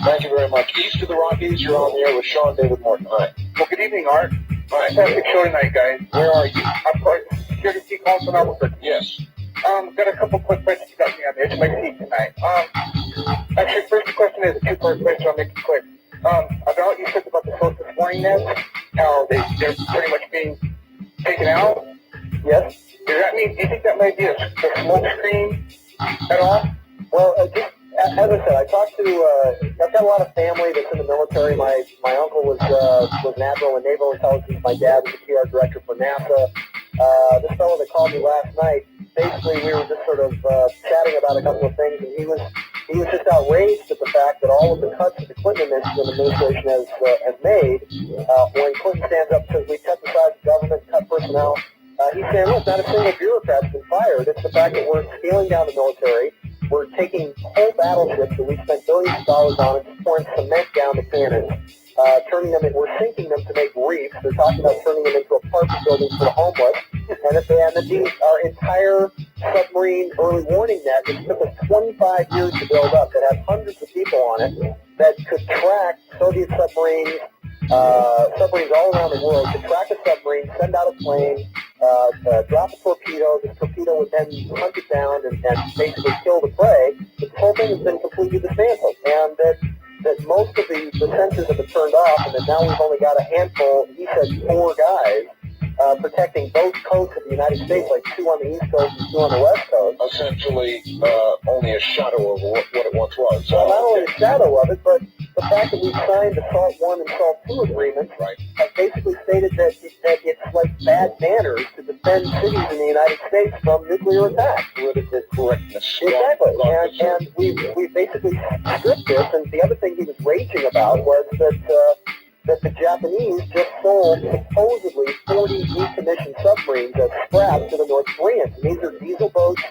Thank you very much. East of the Rockies, you're on the air with Sean David Morton. Hi. Well, good evening, Art. Hi. Fantastic show tonight, guys. Where are you? I'm part of Security Key calls from Albuquerque. Yes. Got a couple quick questions you got me on the edge of my seat tonight. Actually, first question is a two-part question. I'll make it quick. About you said about the social warning nets, how they're pretty much being taken out. Yes. Does that mean? Do you think that might be a smoke screen at all? Well, just as I said, I've got a lot of family that's in the military. My uncle was an admiral in naval intelligence. My dad was a PR director for NASA. This fellow that called me last night, basically we were just sort of chatting about a couple of things, and he was just outraged at the fact that all of the cuts that the Clinton administration has made, when Clinton stands up and says we cut the size of government, cut personnel, he's saying, look, not a single bureaucrat's been fired. It's the fact that we're scaling down the military. We're taking whole battleships that we spent billions of dollars on and pouring cement down the cannons, we're sinking them to make reefs. They're talking about turning them into apartment buildings for the homeless. And our entire submarine early warning net, which took us 25 years to build up, that had hundreds of people on it, that could track Soviet submarines all around the world, could track a submarine, send out a plane, drop a torpedo. This torpedo would then hunt it down and basically kill the prey. But the whole thing has been completely dismantled. And that most of the sensors have been turned off, and that now we've only got a handful, he said 4 guys, protecting both coasts of the United States, like 2 on the East Coast and 2 on the West Coast. Essentially, only a shadow of what it once was. Well, not only a shadow of it, but the fact that we signed the SALT I and SALT II agreements have basically stated that it's like bad manners to defend cities in the United States from nuclear attack. Political correctness. Exactly. And we basically stripped this, and the other thing he was raging about was that the Japanese just sold supposedly 40 decommissioned submarines as scrap to the North Koreans. And these are diesel boats.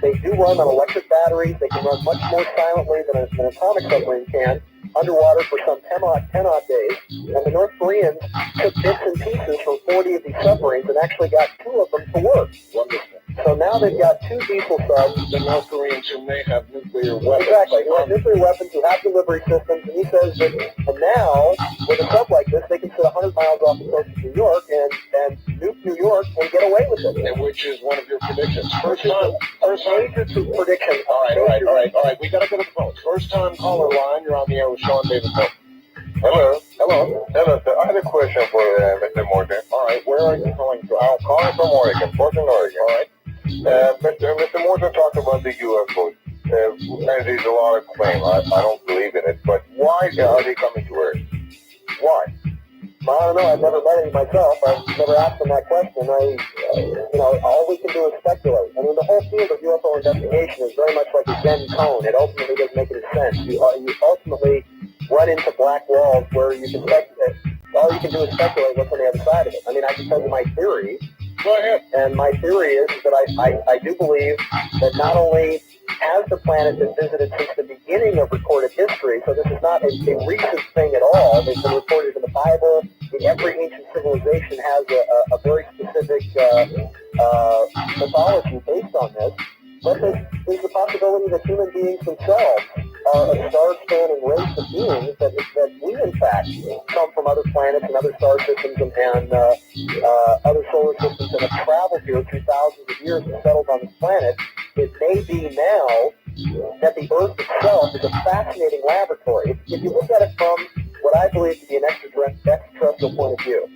They do run on electric batteries. They can run much more silently than an atomic submarine can, underwater for some 10 odd days. And the North Koreans took bits and pieces from 40 of these submarines and actually got 2 of them to work. Wonderful. So now they've got 2 diesel subs. The North Koreans who may have nuclear weapons. Exactly. Who have nuclear weapons, who have delivery systems. And he says that, and now, with a sub like this, they can sit 100 miles off the coast of New York and nuke New York and get away with it. And which is one of your predictions. First major prediction. All right. We got to go to the phone. First time caller line. You're on the air with Sean David Morton. Hello, sir. I had a question for Mr. Morton. All right. Where are you calling from? I'm calling from Oregon, Portland, Oregon. All right. Mr. Morton talked about the UFOs. And there's a lot of claim. I don't believe in it, but why are they coming to Earth? Why? I don't know. I've never met any myself. I've never asked them that question. All we can do is speculate. I mean, the whole field of UFO investigation is very much like a Zen cone. It ultimately doesn't make any sense. You ultimately run into black walls where you can speculate. All you can do is speculate what's on the other side of it. I mean, I can tell you my theory. Go ahead. And my theory is that I do believe that not only has the planet been visited since the beginning of recorded history, so this is not a recent thing at all. They've been recorded in the Bible. Every ancient civilization has a very specific mythology based on this. But there's the possibility that human beings themselves are a star-spanning race of beings that we, in fact, come from other planets and other star systems and other solar systems and have traveled here through thousands of years and settled on this planet. It may be now that the Earth itself is a fascinating laboratory. If you look at it from what I believe to be an extraterrestrial point of view,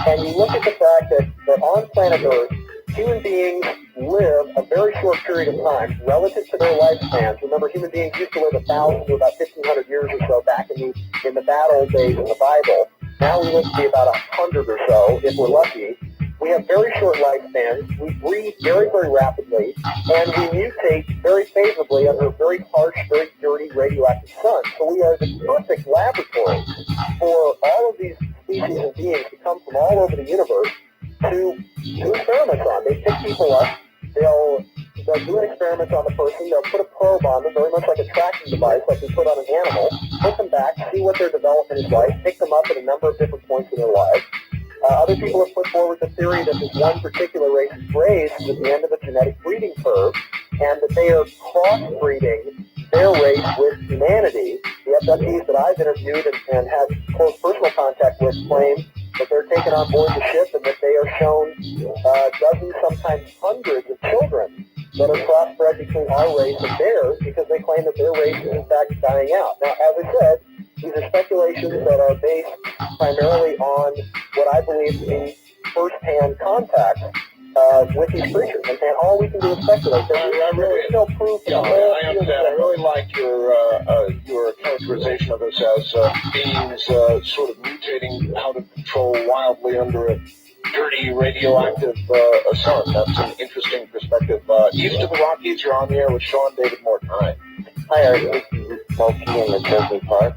and you look at the fact that on planet Earth, human beings live a very short period of time relative to their lifespans. Remember, human beings used to live 1,000 to about 1,500 years or so back in the bad old days in the Bible. Now we live to be about 100 or so, if we're lucky. We have very short lifespans. We breathe very, very rapidly, and we mutate very favorably under a very harsh, very dirty radioactive sun. So we are the perfect laboratory for all of these species and beings to come from all over the universe to experiment on. They pick people up. They'll they'll do an experiment on the person, they'll put a probe on them, very much like a tracking device, like we put on an animal, put them back, see what their development is like, pick them up at a number of different points in their lives. Other people have put forward the theory that this one particular race is raised at the end of a genetic breeding curve, and that they are crossbreeding their race with humanity. The abductees that I've interviewed and had close personal contact with claim that they're taken on board the ship and that they are shown dozens, sometimes hundreds of children that are crossbred between our race and theirs because they claim that their race is in fact dying out. Now, as I said, these are speculations that are based primarily on what I believe to be first-hand contact with these creatures, and all we can do is speculate. There's no proof. Yeah, I understand. I really like your characterization of us as beings sort of mutating out of control wildly under a dirty radioactive sun. That's an interesting perspective. East of the Rockies, you're on the air with Sean David Morton. Hi. Hi, Eric. This is Smokey in the Disney Park.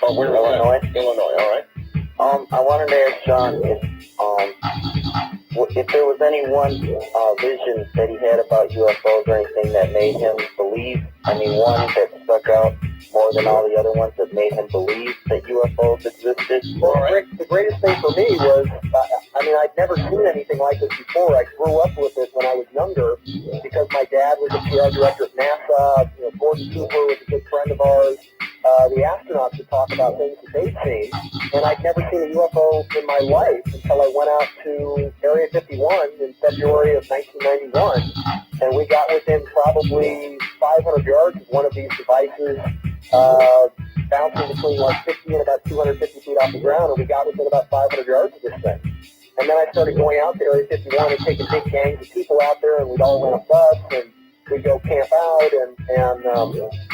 Oh, we're Illinois. Illinois, all right. I wanted to ask Sean if there was any one vision that he had about UFOs or anything that made him believe, one that stuck out more than all the other ones that made him believe that UFOs existed. Well, the greatest thing for me was, I'd never seen anything like this before. I grew up with it when I was younger because my dad was a PR director at NASA. Gordon Cooper was a good friend of ours. The astronauts would talk about things that they'd seen, and I'd never seen a UFO in my life until I went out to Area 51 in February of 1991, and we got within probably 500 yards of one of these devices, bouncing between 50 and about 250 feet off the ground, and we got within about 500 yards of this thing. And then I started going out to Area 51 and taking big gangs of people out there, and we'd all rent a bus, and we'd go camp out, and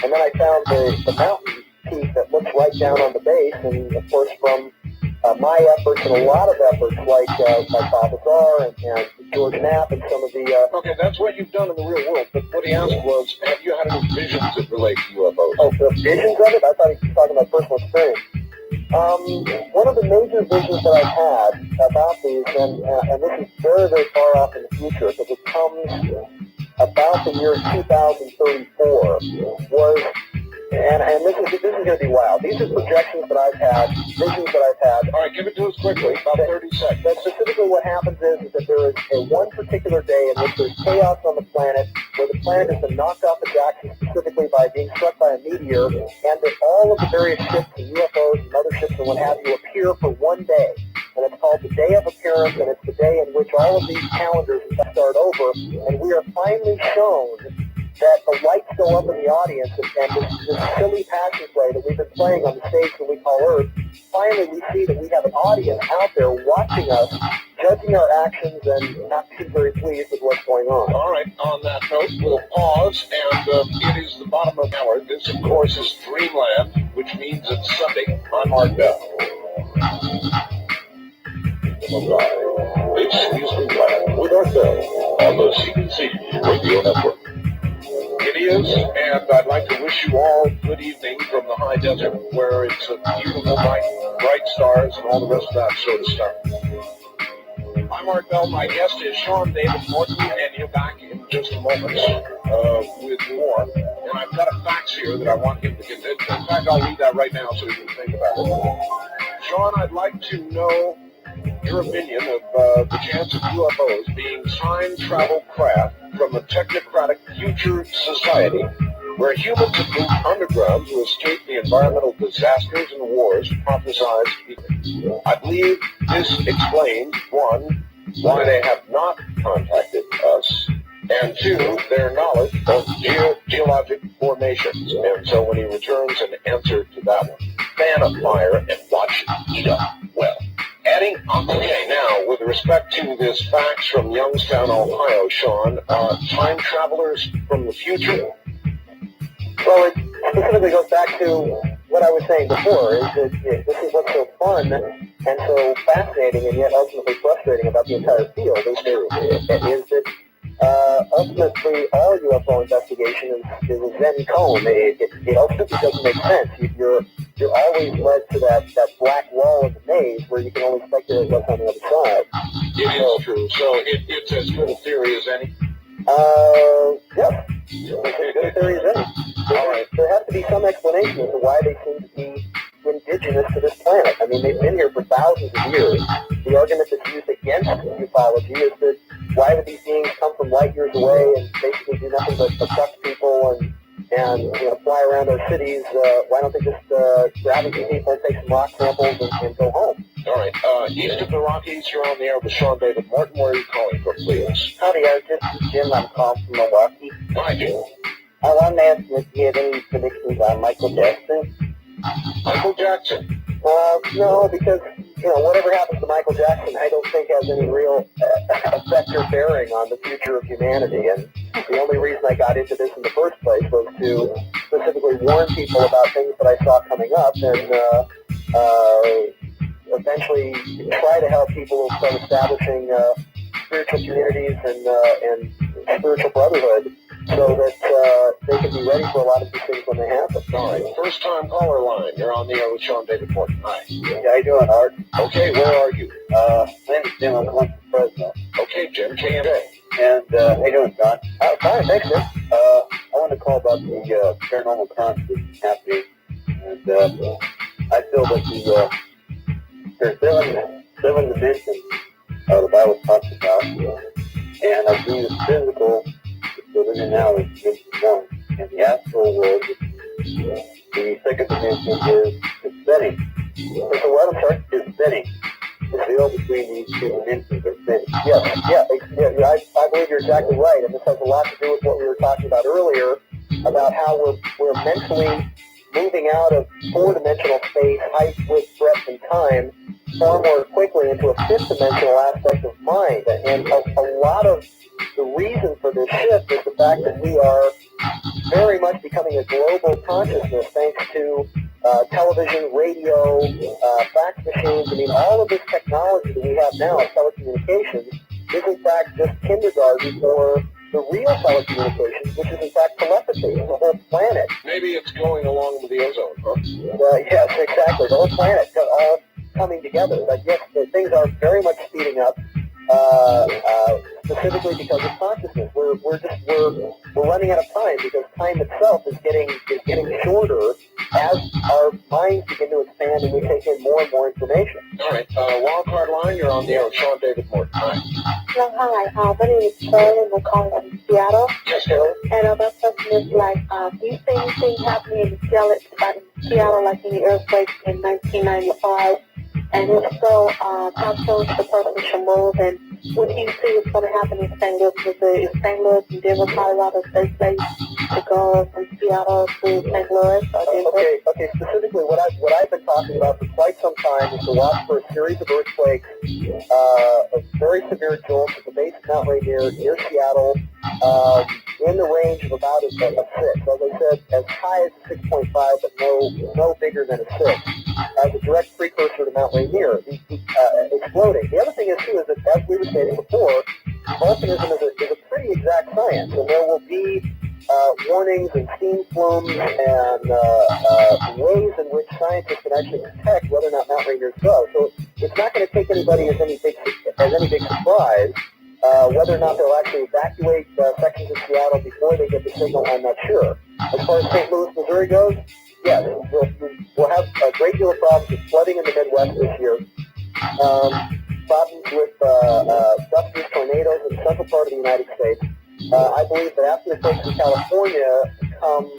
then I found the mountain peak that looks right down on the base, and of course from my efforts and a lot of efforts like Bob Azar and George Knapp and some of the... Okay, that's what you've done in the real world, but what he asked was, have you had any visions that relate to UFOs? Oh, the visions of it? I thought he was talking about personal experience. One of the major visions that I've had about these, and this is very, very far off in the future, because it comes about the year 2034, was... And this is going to be wild. These are projections that I've had, visions that I've had. All right, give it to us quickly, about 30 seconds. That specifically what happens is that there is a one particular day in which there's chaos on the planet, where the planet has been knocked off its axis specifically by being struck by a meteor, and that all of the various ships and UFOs and motherships and what have you appear for one day. And it's called the Day of Appearance, and it's the day in which all of these calendars start over, and we are finally shown that the lights go up in the audience, and this silly passion play that we've been playing on the stage that we call Earth, finally we see that we have an audience out there watching us, judging our actions, and not being very pleased with what's going on. All right, on that note, we'll pause, and it is the bottom of the hour. This, of course, is Dreamland, which means it's Sunday. I'm Mark Bell. It's Dreamland with Art Bell on the CBC Radio Network. It is, and I'd like to wish you all good evening from the high desert, where it's a beautiful night, bright stars, and all the rest of that sort of stuff. I'm Art Bell. My guest is Sean David Morton, and he'll back in just a moment with more. And I've got a fax here that I want him to get. In fact, I'll read that right now so you can think about it. Sean, I'd like to know your opinion of the chance of UFOs being time travel craft from a technocratic future society where humans have moved underground to escape the environmental disasters and wars prophesied to be. I believe this explains, one, why they have not contacted us, and two, their knowledge of geologic formations. And so when he returns, an answer to that one. Fan a fire and watch it heat up. Well, adding, okay, now, with respect to this fax from Youngstown, Ohio, Sean, time travelers from the future? Well, it specifically goes back to what I was saying before, is that this is what's so fun and so fascinating and yet ultimately frustrating about the entire field, is that ultimately all UFO investigation is a Zen cone. It ultimately doesn't make sense. You're always led to that black wall of the maze where you can only speculate what's on the other side. It is true. So it's as good a theory as any? Yes. As good a theory as any. There has to be some explanation as to why they seem to be indigenous to this planet. I mean, they've been here for thousands of years. The argument that's used against ufology is that why would these beings come from light years away and basically do nothing but abduct people and fly around our cities? Why don't they just grab a few people, take some rock samples, and go home? All right. East of the Rockies, you're on the air with Sean David Morton. Where are you calling from, please? Howdy, this is Jim. I'm calling from Milwaukee. Hi, Jim. I wanted to ask if you had any predictions on Michael Jackson. Michael Jackson. No, because, whatever happens to Michael Jackson, I don't think has any real effect or bearing on the future of humanity. And the only reason I got into this in the first place was to specifically warn people about things that I saw coming up and eventually try to help people start establishing spiritual communities and spiritual brotherhood so that they can be ready for a lot of these things when they happen. All right. First time caller line. You're on the air with Sean David Morton. Hi. How you doing, Art? Okay, where are you? My name is Jim. I'm calling from Fresno. Okay, Jim, KMA. And how you doing, John? Fine, thanks, man. I want to call about the paranormal occurrence that's happening. And I feel that there's seven dimensions the Bible talks about. And I believe the physical we're living now is dimension one. And the astral world, the second dimension is spinning. So what I'm sorry, is spinning. The veil between these two dimensions are spinning. I believe you're exactly right. And this has a lot to do with what we were talking about earlier, about how we're mentally moving out of four-dimensional space, height, width, breadth, and time, far more quickly into a fifth-dimensional aspect of mind. And a lot of the reason for this shift is the fact that we are very much becoming a global consciousness thanks to television, radio, fax machines. I mean, all of this technology that we have now, telecommunications, is in fact just kindergarten for the real telecommunications, which is in fact telepathy. It's the whole planet. Maybe it's going along with the ozone, huh? Yes, exactly. The whole planet all coming together. But yes, things are very much speeding up. Specifically because of consciousness, we're running out of time because time itself is getting shorter as our minds begin to expand and we take in more and more information. All right, wildcard line, you're on the air with Sean David Morton. Hi. Hello, hi. My name is Carolyn. I'm calling from Seattle. Yes, Carolyn. And my question is do you see anything happening in Seattle, like any earthquakes in 1995? And if so, how close the person should move? And what do you see is going to happen in St. Louis? Is St. Louis and Denver, Colorado, a safe place to go from Seattle to St. Louis or Denver? Okay. Specifically, what I've been talking about for quite some time is to watch for a series of earthquakes, of very severe jolts at the base of Mount Rainier near Seattle, in the range of about a 6. As I said, as high as a 6.5, but no bigger than a 6. As a direct precursor to Mount Rainier, exploding. The other thing is, too, is that, as we were stating before, volcanism is a pretty exact science, and there will be warnings and steam plumes and ways in which scientists can actually detect whether or not Mount Rainier is so. So it's not going to take anybody as any big surprise. Whether or not they'll actually evacuate sections of Seattle before they get the signal, I'm not sure. As far as St. Louis, Missouri goes, yes, we'll have a great deal of problems with flooding in the Midwest this year. Problems with dust tornadoes in the central part of the United States. I believe that after the quakes in California come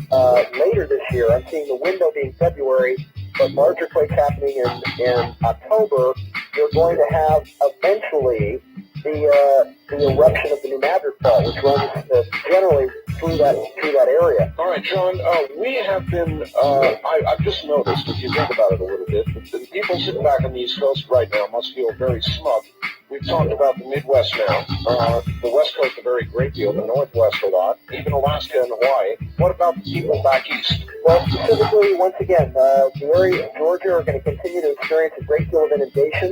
later this year, I'm seeing the window being February, but larger quakes happening in October, you're going to have eventually the eruption of the New Madrid Fault, which runs generally through that area. All right, John, we have been, I've just noticed, if you think about it a little bit, that the people sitting back on the East Coast right now must feel very smug. We've talked about the Midwest now. The West Coast a very great deal, the Northwest a lot, even Alaska and Hawaii. What about the people back east? Well, specifically, once again, the area of Georgia are going to continue to experience a great deal of inundation.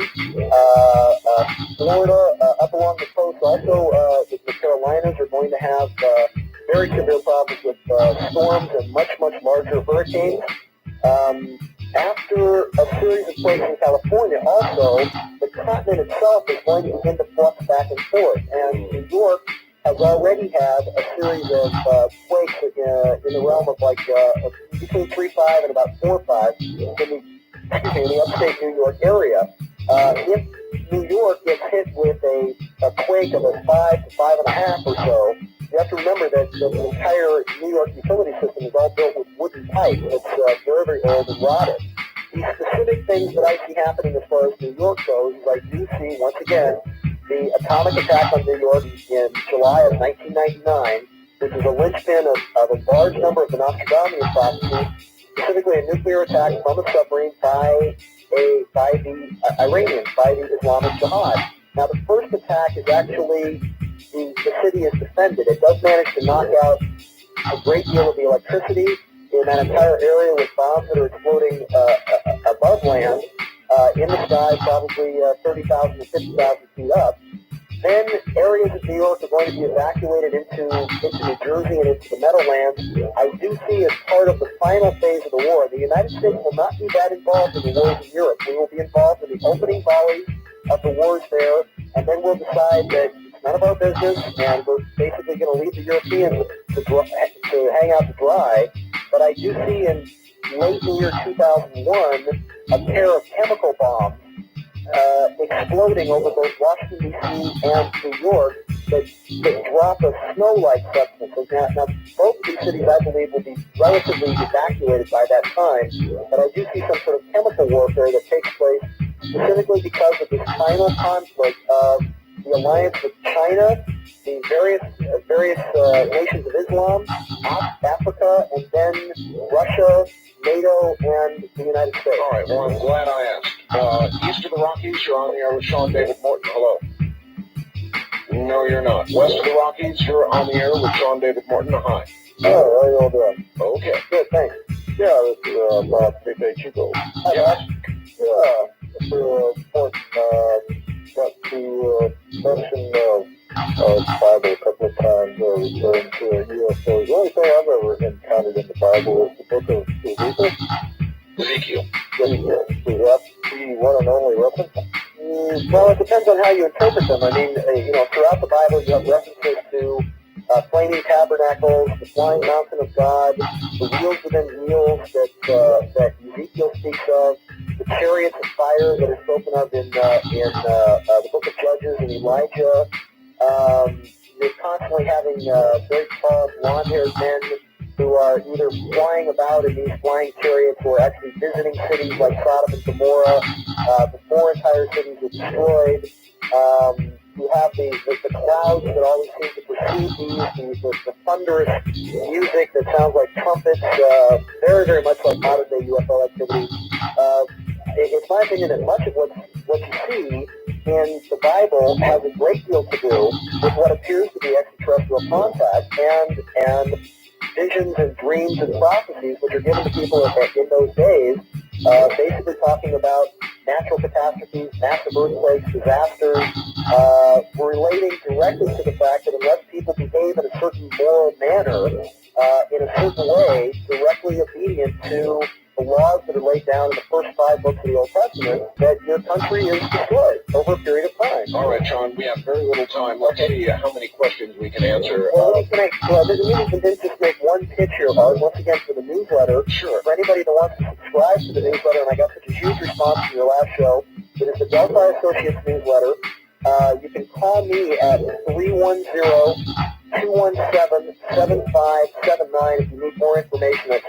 Florida, up along the coast, also the Carolinas are going to have very severe problems with storms and much, much larger hurricanes. After a series of quakes in California, also, the continent itself is going to begin to flux back and forth. And New York has already had a series of quakes in the realm of like between 3.5 and about 4.5 in the upstate New York area. If New York gets hit with a quake of a 5 to 5.5 or so, you have to remember that the entire New York utility system is all built with wooden pipe. It's very, very old and rotted. The specific things that I see happening as far as New York goes is I do see, once again, the atomic attack on New York in July of 1999, which is a linchpin of a large number of the Nostradamus prophecies, specifically a nuclear attack from a submarine by the Iranians, by the Islamic Jihad. Now, the first attack is actually the city is defended. It does manage to knock out a great deal of the electricity in that entire area with bombs that are exploding above land, in the sky, probably 30,000 to 50,000 feet up. Then areas of New York are going to be evacuated into New Jersey and into the Meadowlands. I do see as part of the final phase of the war, the United States will not be that involved in the wars in Europe. We will be involved in the opening volleys of the wars there, and then we'll decide that it's none of our business, and we're basically going to leave the Europeans to hang out to dry. But I do see in late year 2001 a pair of chemical bombs exploding over both Washington, D.C. and New York that drop a snow-like substance. Now, both of these cities, I believe, will be relatively evacuated by that time, but I do see some sort of chemical warfare that takes place specifically because of this final conflict of the alliance with China, the various nations of Islam, Africa, and then Russia, NATO, and the United States. All right, well, I'm glad I asked. East of the Rockies, you're on the air with Sean David Morton. Hello. No, you're not. West of the Rockies, you're on the air with Sean David Morton. Hi. Oh, how you all doing? Okay. Good, thanks. Yeah, this is Bob Pepe Chico. Hi, Yes. Yeah, Mr. Morton, got to mention Bible a couple of times, referring to UFOs. The only thing I've ever encountered in the Bible is the book of Ezekiel. Ezekiel. Is that the one and only reference? Well, it depends on how you interpret them. I mean, throughout the Bible, you have references to flaming tabernacles, the flying mountain of God, the wheels within wheels that Ezekiel speaks of, the chariots of fire that are spoken of in the book of Judges and Elijah. You're constantly having very tall, blonde-haired men who are either flying about in these flying chariots or actually visiting cities like Sodom and Gomorrah before entire cities were destroyed. You have the clouds that always seem to precede the thunderous music that sounds like trumpets, very, very much like modern-day UFO activity. It's my opinion that much of what you see in the Bible has a great deal to do with what appears to be extraterrestrial contact and visions and dreams and prophecies which are given to people in those days, basically talking about natural catastrophes, massive earthquakes, disasters, relating directly to the fact that unless people behave in a certain moral manner, in a certain way, directly obedient to the laws that are laid down in the first 5 books of the Old Testament, that your country is destroyed over a period of time. All right, Sean, we have very little time. Let's see how many questions we can answer. Well, let me just make one pitch here, Art, once again for the newsletter. Sure. For anybody that wants to subscribe to the newsletter, and I got such a huge response from your last show, it is the Delphi Associates newsletter. You can call me at 310-217-7579 if you need more information. That's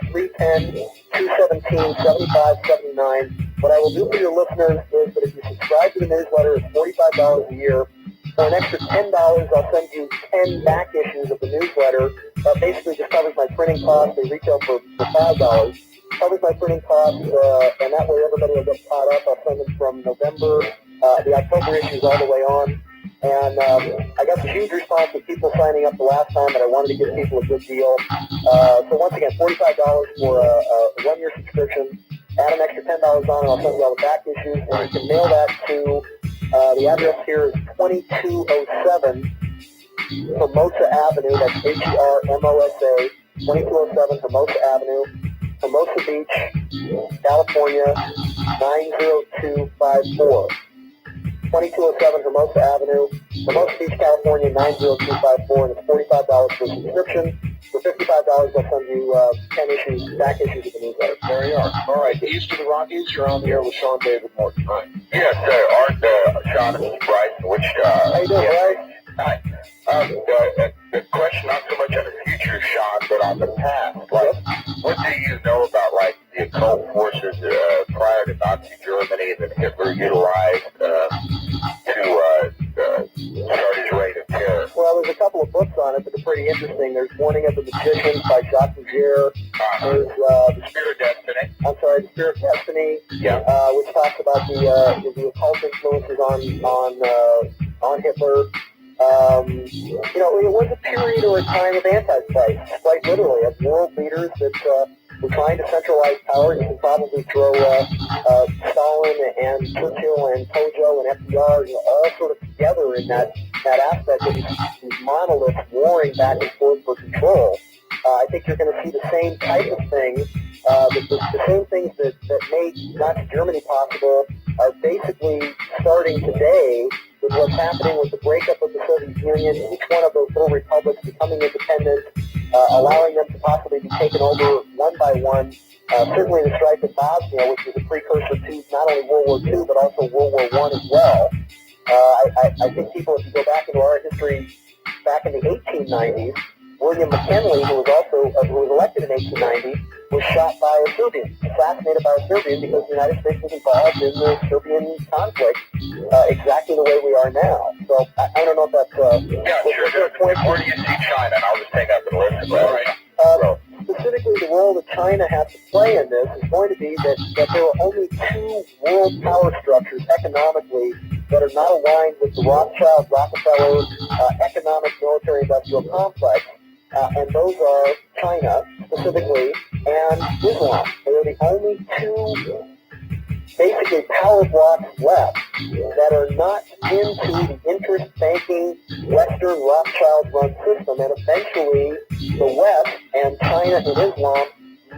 310-217-7579. What I will do for your listeners is that if you subscribe to the newsletter, it's $45 a year. For an extra $10, I'll send you 10 back issues of the newsletter. Basically just covers my printing costs. They retail for $5. Covers my printing costs, and that way everybody will get caught up. I'll send them from November, the October issues all the way on. And I got a huge response with people signing up the last time that I wanted to give people a good deal. So once again, $45 for a 1-year subscription. Add an extra $10 on, and I'll send you all the back issues. And you can mail that to, the address here is 2207 Hermosa Avenue. That's Hermosa, 2207 Hermosa Avenue, Hermosa Beach, California, 90254. 2207 Hermosa Avenue, Hermosa Beach, California, 90254, and it's $45 for a subscription. For $55, they'll send you 10 issues, back issues of the newsletter. There you are. All right, East of the Rockies, you're on the air with Sean David Morton. Hi. Yes, Art, Sean, this is Bryce in Wichita. How you doing, Bryce? Hi. The question not so much on the future, Sean, but on the past. Like, what do you know about, like, the occult forces prior to Nazi Germany that Hitler utilized to start his reign of terror? Well, there's a couple of books on it that are pretty interesting. There's Warning of the Magicians by Jacques Augier. There's The Spirit of Destiny. The Spirit of Destiny, which talks about the occult influences on Hitler. It was a period or a time of Antichrist, quite literally, of world leaders that were trying to centralize power. You can probably throw Stalin and Churchill and Tojo and FDR, all sort of together in that aspect of these monoliths warring back and forth for control. I think you're going to see the same type of thing. The same things that made Nazi Germany possible are basically starting today with what's happening with the breakup of the Soviet Union, each one of those little republics becoming independent, allowing them to possibly be taken over one by one. Certainly the strife in Bosnia, which was a precursor to not only World War II, but also World War I as well. I think people, if you go back into our history, back in the 1890s, William McKinley, who was elected in 1890, was shot by a Serbian, assassinated by a Serbian, because the United States was involved in the Serbian conflict, exactly the way we are now. So I don't know if that's Sure. Where do you see China? And I'll just take up the list. All right. Specifically, the role that China has to play in this is going to be that there are only two world power structures economically that are not aligned with the Rothschild-Rockefeller economic military-industrial complex. And those are China, specifically, and Islam. They are the only two, basically, power blocks left that are not into the interest-banking Western Rothschild-run system. And eventually, the West and China and Islam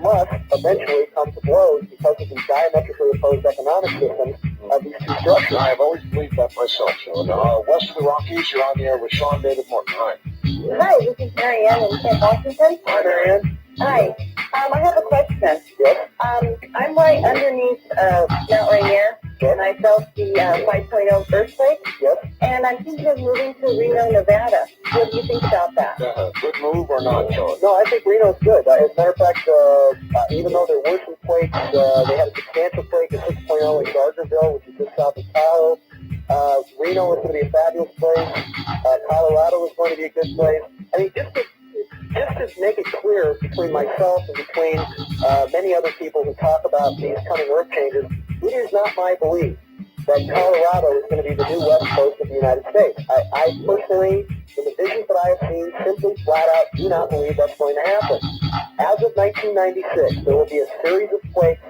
must eventually come to blows because of the diametrically opposed economic systems of these two structures. I've always believed that myself, Sean. West of the Rockies, you're on the air with Sean David Morton. Hi. Hi, this is Marianne in Kent, Washington. Hi, Marianne. Hi. I have a question. Yes. I'm right underneath Mount Rainier, and I felt the 5.0 earthquake. Yes. And I'm thinking of moving to Reno, Nevada. What do you think about that? Good move or not, Sean? No, I think Reno's good. As a matter of fact, even though there were some quakes, they had a substantial quake at 6.0 in Gardnerville, which is just south of Tahoe. Reno is going to be a fabulous place. Colorado is going to be a good place. I mean, just to make it clear between myself and between many other people who talk about these coming earth changes, it is not my belief that Colorado is going to be the new west coast of the United States. I personally, in the visions that I have seen, simply flat out do not believe that's going to happen. As of 1996, there will be a series of quakes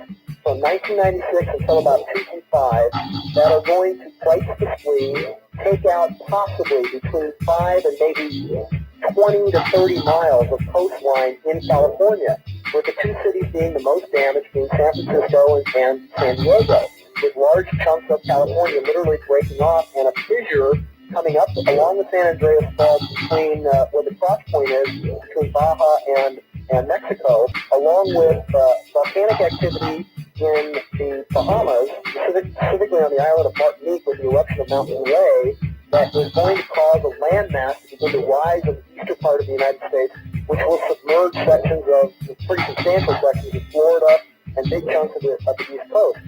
from 1996 until about 2005 that are going to quite specifically take out possibly between 5 and maybe 20 to 30 miles of coastline in California, with the two cities being the most damaged being San Francisco and San Diego, with large chunks of California literally breaking off and a fissure coming up along the San Andreas Fault between where the cross point is between Baja and Mexico, along with volcanic activity in the Bahamas, specifically on the island of Martinique with the eruption of Mount Millet, that is going to cause a landmass to begin to rise in the eastern part of the United States, which will submerge sections of, pretty substantial sections of Florida and big chunks of the East Coast.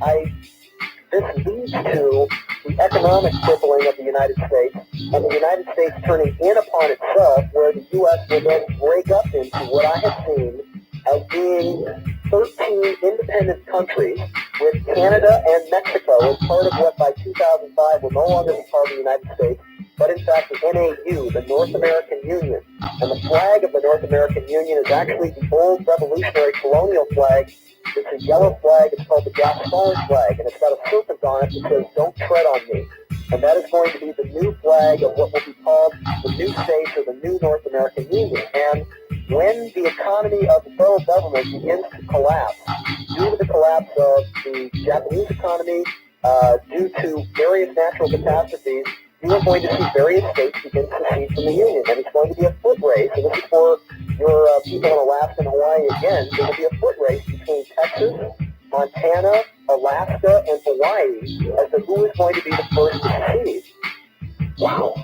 This leads to the economic crippling of the United States, and the United States turning in upon itself, where the U.S. will then break up into what I have seen as being 13 independent countries, with Canada and Mexico as part of what by 2005 will no longer be part of the United States, but in fact the NAU, the North American Union. And the flag of the North American Union is actually the old revolutionary colonial flag. It's a yellow flag. It's called the Gaston flag, and it's got a serpent on it that says, "Don't tread on me." And that is going to be the new flag of what will be called the new states or the new North American Union. And when the economy of the federal government begins to collapse, due to the collapse of the Japanese economy due to various natural catastrophes, you are going to see various states begin to secede from the Union, and it's going to be a foot race, and this is for your people in Alaska and Hawaii again. There will be a foot race between Texas, Montana, Alaska, and Hawaii as to who is going to be the first to secede. Wow.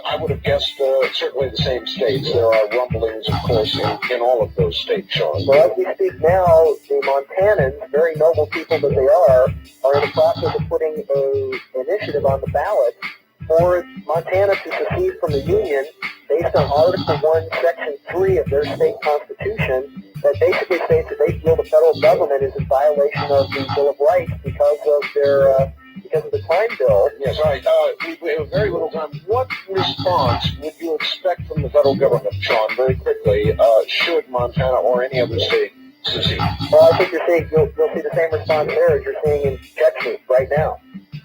I would have guessed certainly the same states. There are rumblings, of course, in all of those states, Sean. Well, as we speak now, the Montanans, very noble people that they are in the process of putting an initiative on the ballot for Montana to secede from the Union based on Article 1, Section 3 of their state constitution that basically states that they feel the federal government is in violation of the Bill of Rights because of the crime bill. Yes, all right. We have very little time. What response would you expect from the federal government, Sean, very quickly, should Montana or any other state secede? Well, I think you'll see the same response there as you're seeing in Chechnya right now.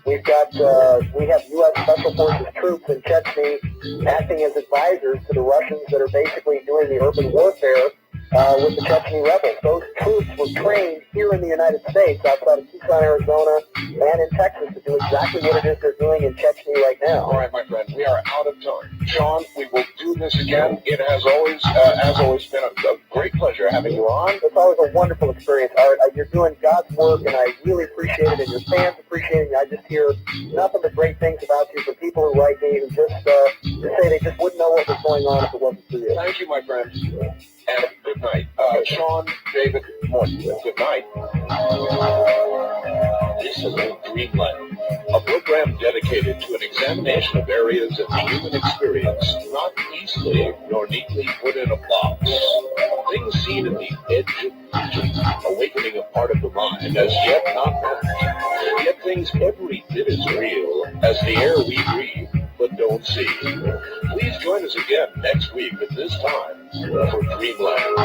We have U.S. Special Forces troops in Chechnya acting as advisors to the Russians that are basically doing the urban warfare with the Chechen rebels. Those troops were trained here in the United States, outside of Tucson, Arizona, and in Texas to do exactly what it is they're doing in Chechnya right now. All right, my friend, we are out of time. Sean, we will do this again. It has always been a great pleasure having you on. It's always a wonderful experience, Art. You're doing God's work, and I really appreciate it, and your fans appreciate it. I just hear nothing but great things about you from people who write me who just say they just wouldn't know what was going on if it wasn't for you. Thank you, my friend. And good night. Sean, David, Morton, good night. This is Dreamland, a program dedicated to an examination of areas of the human experience not easily nor neatly put in a box. Things seen at the edge of vision, awakening a part of the mind as yet not known. Yet things every bit as real as the air we breathe but don't see. Please join us again next week at this time for Dreamland.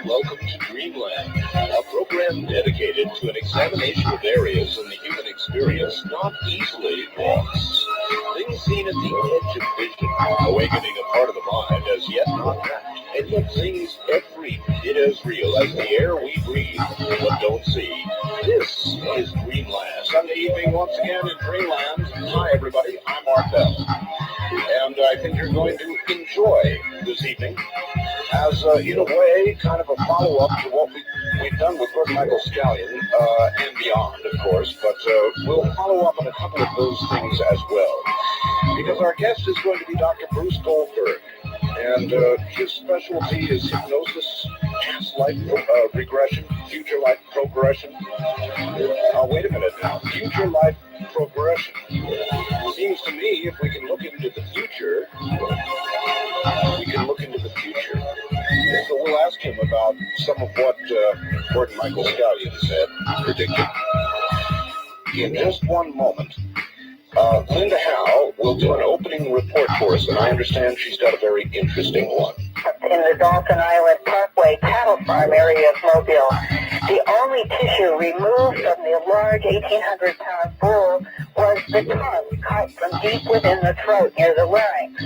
Welcome to Dreamland, a program dedicated to an examination of areas in the human experience not easily lost. Things seen at the edge of vision, awakening a part of the mind as yet not known. And yet things every bit as real as the air we breathe but don't see. This is Dreamland. Sunday evening once again in Dreamland. Hi everybody, I'm Art Bell. And I think you're going to enjoy this evening as, in a way, kind of a follow-up to what we've done with Gordon Michael Scallion and beyond, of course. But we'll follow up on a couple of those things as well. Because our guest is going to be Dr. Bruce Goldberg. And his specialty is hypnosis, past life regression, future life progression. Wait a minute now. Future life progression. Seems to me if we can look into the future, we can look into the future. So we'll ask him about some of what Gordon Michael Scallion said, predicted. In just one moment, Linda Howe will do an opening report for us, and I understand she's got a very interesting one. In the Dalton Island Parkway cattle farm area of Mobile, the only tissue removed from the large 1,800-pound bull was the tongue cut from deep within the throat near the larynx.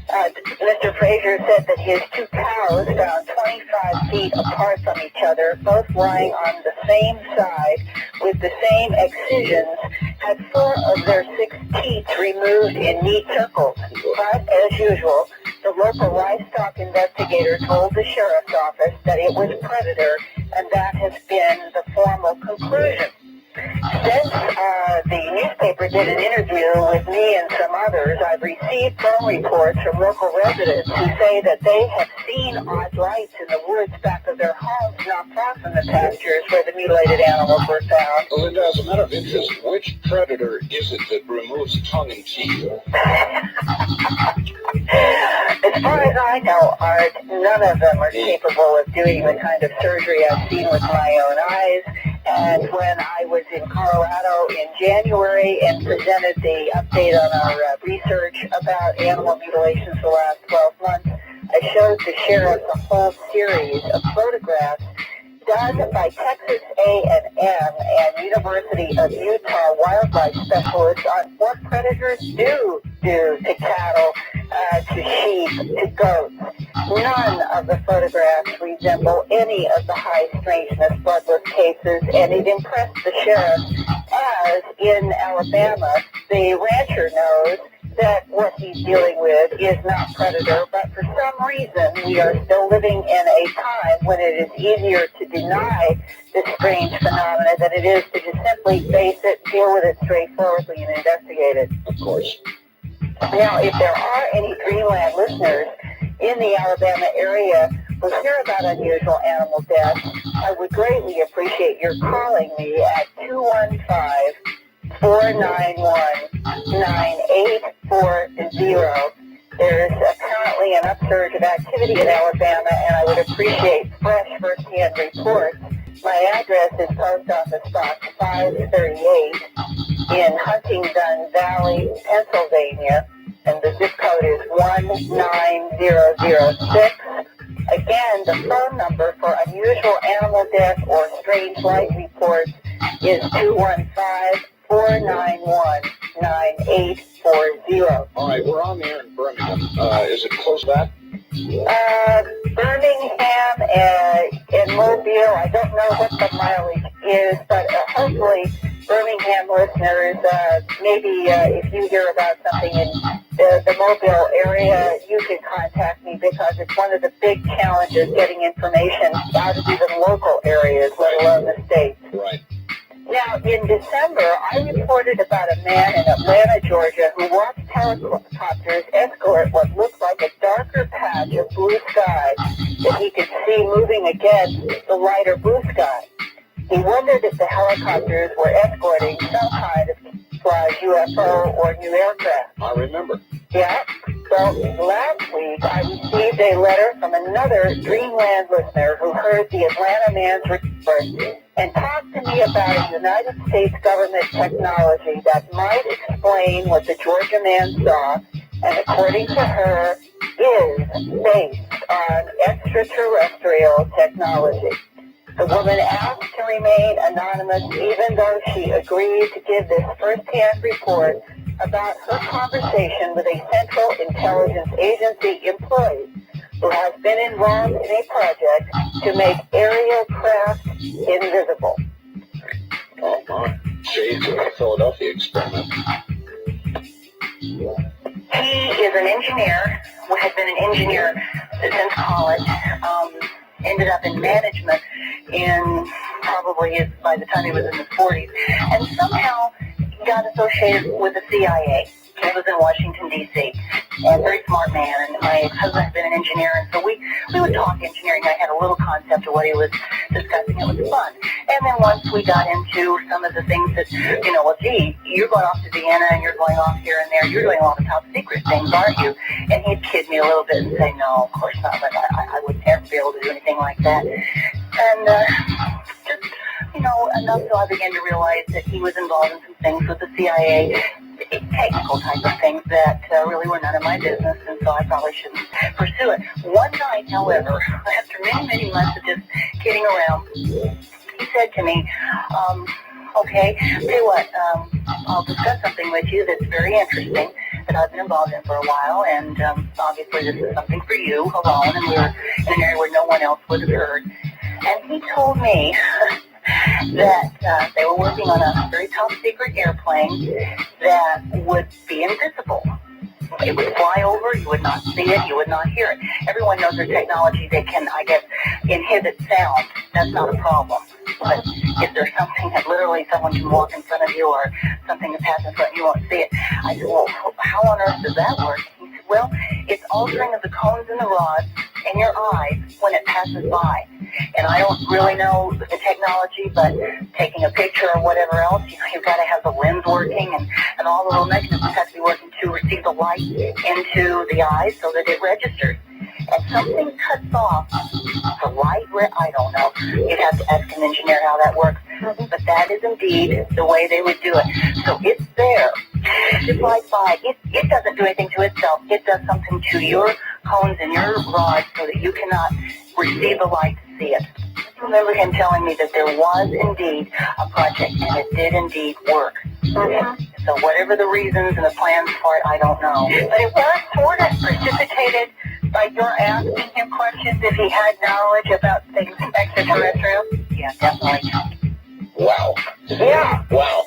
Mr. Fraser said that his two cows, found 25 feet apart from each other, both lying on the same side with the same excisions, had 4 of their 6 teeth removed in neat circles. But, as usual, the local livestock investigator told the sheriff's office that it was predator, and that has been the formal conclusion. Since the newspaper did an interview with me and some others, I've received phone reports from local residents who say that they have seen odd lights in the woods back of their homes not far from the pastures where the mutilated animals were found. Linda, as a matter of interest, which predator is it that removes tongue and teeth? As far as I know, Art, none of them are capable of doing the kind of surgery I've seen with my own eyes. And when I was in Colorado in January and presented the update on our research about animal mutilations for the last 12 months, I showed the sheriff a whole series of photographs done by Texas A&M and University of Utah wildlife specialists on what predators do to cattle to sheep, to goats. None of the photographs resemble any of the high strangeness bloodless cases, and it impressed the sheriff, as in Alabama, the rancher knows that what he's dealing with is not predator, but for some reason we are still living in a time when it is easier to deny this strange phenomena than it is to just simply face it, deal with it straightforwardly, and investigate it. Of course. Now, if there are any Dreamland listeners in the Alabama area who hear about unusual animal deaths, I would greatly appreciate your calling me at 215-491-9840. There's currently an upsurge of activity in Alabama, and I would appreciate fresh first-hand reports. My address is Post Office Box 538 in Huntingdon Valley, Pennsylvania, and the zip code is 19006. Again, the phone number for unusual animal death or strange light reports is 215-491-9840. All right, we're on the air in Birmingham. Is it close to that? Birmingham and Mobile, I don't know what the mileage is, but hopefully Birmingham listeners, maybe if you hear about something in the Mobile area, you can contact me, because it's one of the big challenges getting information out of even local areas, let alone the state. Right. Now, in December, I reported about a man in Atlanta, Georgia, who watched helicopters escort what looked like a darker patch of blue sky that he could see moving against the lighter blue sky. He wondered if the helicopters were escorting some kind of camouflage UFO or new aircraft. I remember. Yeah. Well, last week I received a letter from another Dreamland listener who heard the Atlanta man's report and talked to me about a United States government technology that might explain what the Georgia man saw, and according to her, is based on extraterrestrial technology. The woman asked to remain anonymous, even though she agreed to give this first-hand report about her conversation with a Central Intelligence Agency employee who has been involved in a project to make aerial craft invisible. Oh, my. Shades of the Philadelphia experiment. He is an engineer, had been an engineer since college, ended up in management by the time he was in his 40s, and somehow got associated with the CIA. He was in Washington, D.C., and very smart man, and my ex-husband had been an engineer, and so we would talk engineering. I had a little concept of what he was discussing. It was fun. And then once we got into some of the things that, well, gee, you're going off to Vienna, and you're going off here and there, you're doing all the top secret things, aren't you? And he'd kid me a little bit and say, no, of course not, but I wouldn't ever be able to do anything like that. And just, enough so I began to realize that he was involved in some things with the CIA, technical type of things that really were none of my business, and so I probably shouldn't pursue it. One night, however, after many, many months of just kidding around, he said to me, okay, tell you what, I'll discuss something with you that's very interesting that I've been involved in for a while, and obviously this is something for you alone, and we're in an area where no one else would have heard. And he told me that they were working on a very top secret airplane that would be invisible. It would fly over, you would not see it, you would not hear it. Everyone knows their technology, they can, I guess, inhibit sound. That's not a problem. But if there's something that literally someone can walk in front of you or something that passes in front of you, you won't see it. I said, well, how on earth does that work? He said, well, it's altering of the cones and the rods in your eyes when it passes by. And I don't really know the technology, but taking a picture or whatever else, you've got to have the lens working and all the little mechanisms have to be working to receive the light into the eyes so that it registers. And something cuts off the light, I don't know. You'd have to ask an engineer how that works. But that is indeed the way they would do it. So it's there. Just like by, it doesn't do anything to itself. It does something to your cones and your rods so that you cannot receive the light to see it. I remember him telling me that there was indeed a project, and it did indeed work. So whatever the reasons and the plans for it, I don't know. But it was sort of precipitated by your asking him questions if he had knowledge about things extraterrestrial. Yeah, definitely. Wow. Yeah. Wow.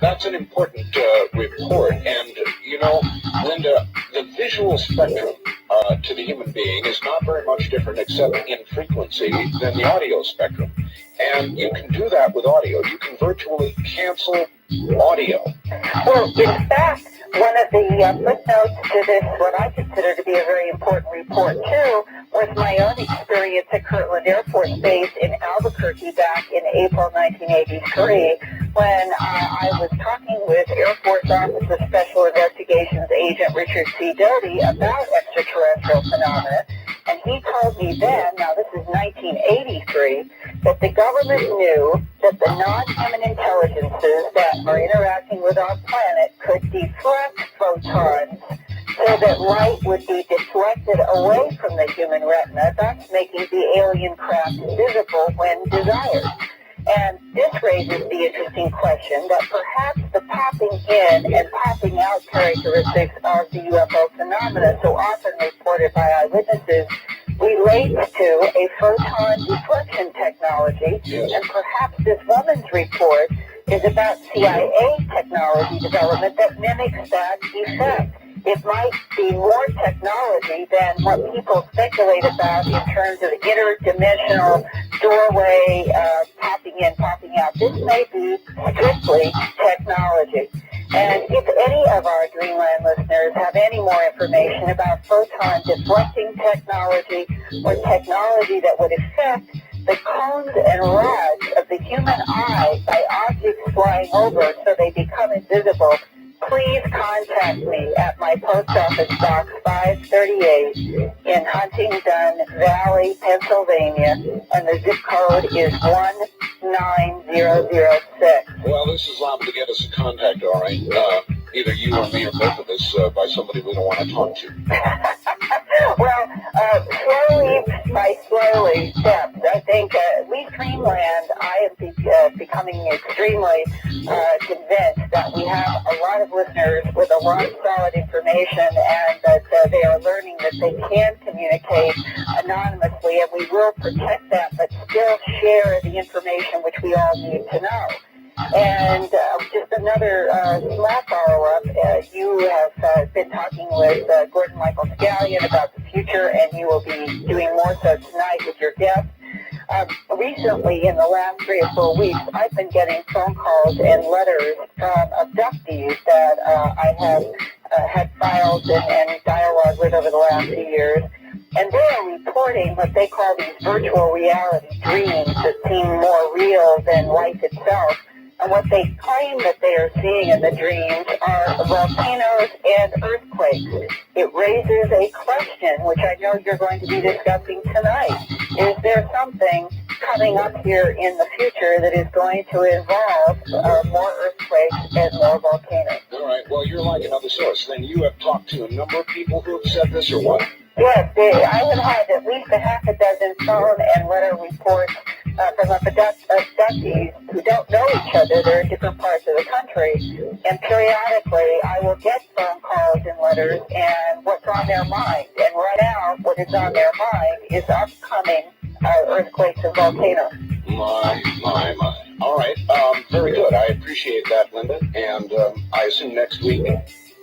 That's an important report. And, you know, Linda, the visual spectrum to the human being is not very much different except in frequency than the audio spectrum. And you can do that with audio. You can virtually cancel audio. Well, in fact, one of the footnotes to this, what I consider to be a very important report, too, was my own experience at Kirtland Air Force Base in Albuquerque back in April 1983, when I was talking with Air Force Office of Special Investigations Agent Richard C. Doty about extraterrestrial phenomena. And he told me then, now this is 1983, that the government knew that the non-human intelligences that are interacting with our planet could deflect photons so that light would be deflected away from the human retina, thus making the alien craft visible when desired. And this raises the interesting question that perhaps the popping in and popping out characteristics of the UFO phenomena so often reported by eyewitnesses relates to a photon deflection technology, and perhaps this woman's report is about CIA technology development that mimics that effect. It might be more technology than what people speculate about in terms of interdimensional doorway, popping in, popping out. This may be strictly technology. And if any of our Dreamland listeners have any more information about photon deflecting technology or technology that would affect the cones and rods of the human eye by objects flying over so they become invisible, please contact me at my post office box 538 in Huntingdon Valley, Pennsylvania, and the zip code is 19006. Well, this is liable to get us in contact, all right? Either you or me or both of us by somebody we don't want to talk to. Well, slowly steps. I think we Dreamland, I am becoming extremely convinced that we have a lot of listeners with a lot of solid information and that they are learning that they can communicate anonymously, and we will protect that but still share the information which we all need to know. And just another small follow-up, you have been talking with Gordon Michael Scallion about the future, and you will be doing more so tonight with your guest. Recently, in the last 3 or 4 weeks, I've been getting phone calls and letters from abductees that I have had files and dialogue with over the last few years. And they are reporting what they call these virtual reality dreams that seem more real than life itself. And what they claim that they are seeing in the dreams are volcanoes and earthquakes. It raises a question, which I know you're going to be discussing tonight. Is there something coming up here in the future that is going to involve more earthquakes and more volcanoes? All right, well, you're like another source. Then you have talked to a number of people who have said this, or what? Yes, I have had at least a half a dozen phone and letter reports from abductees who don't know each other. They're in different parts of the country. And periodically, I will get phone calls and letters and what's on their mind. And right now, what is on their mind is upcoming earthquakes and volcanoes. My. All right, very good. I appreciate that, Linda. And I assume next week,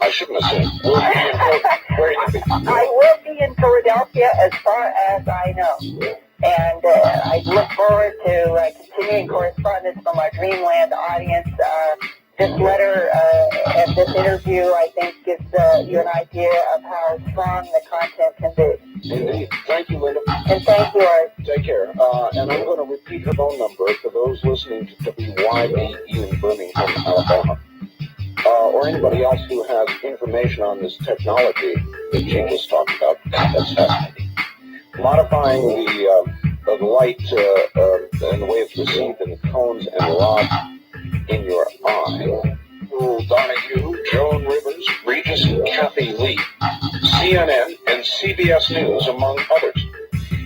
I shouldn't assume, we'll be in where you be? I will be in Philadelphia as far as I know. And I look forward to continuing correspondence from our Dreamland audience. This letter and this interview, I think, gives you an idea of how strong the content can be. Indeed. Thank you, Linda. And thank you, Art. Take care. And I'm going to repeat her phone number for those listening to WYBE in Birmingham, Alabama. Or anybody else who has information on this technology that Jake was talking about. That's fascinating. Modifying the light and the way it's received in the cones and rods in your eye. Donahue, Joan Rivers, Regis and Kathy Lee, CNN and CBS News, among others.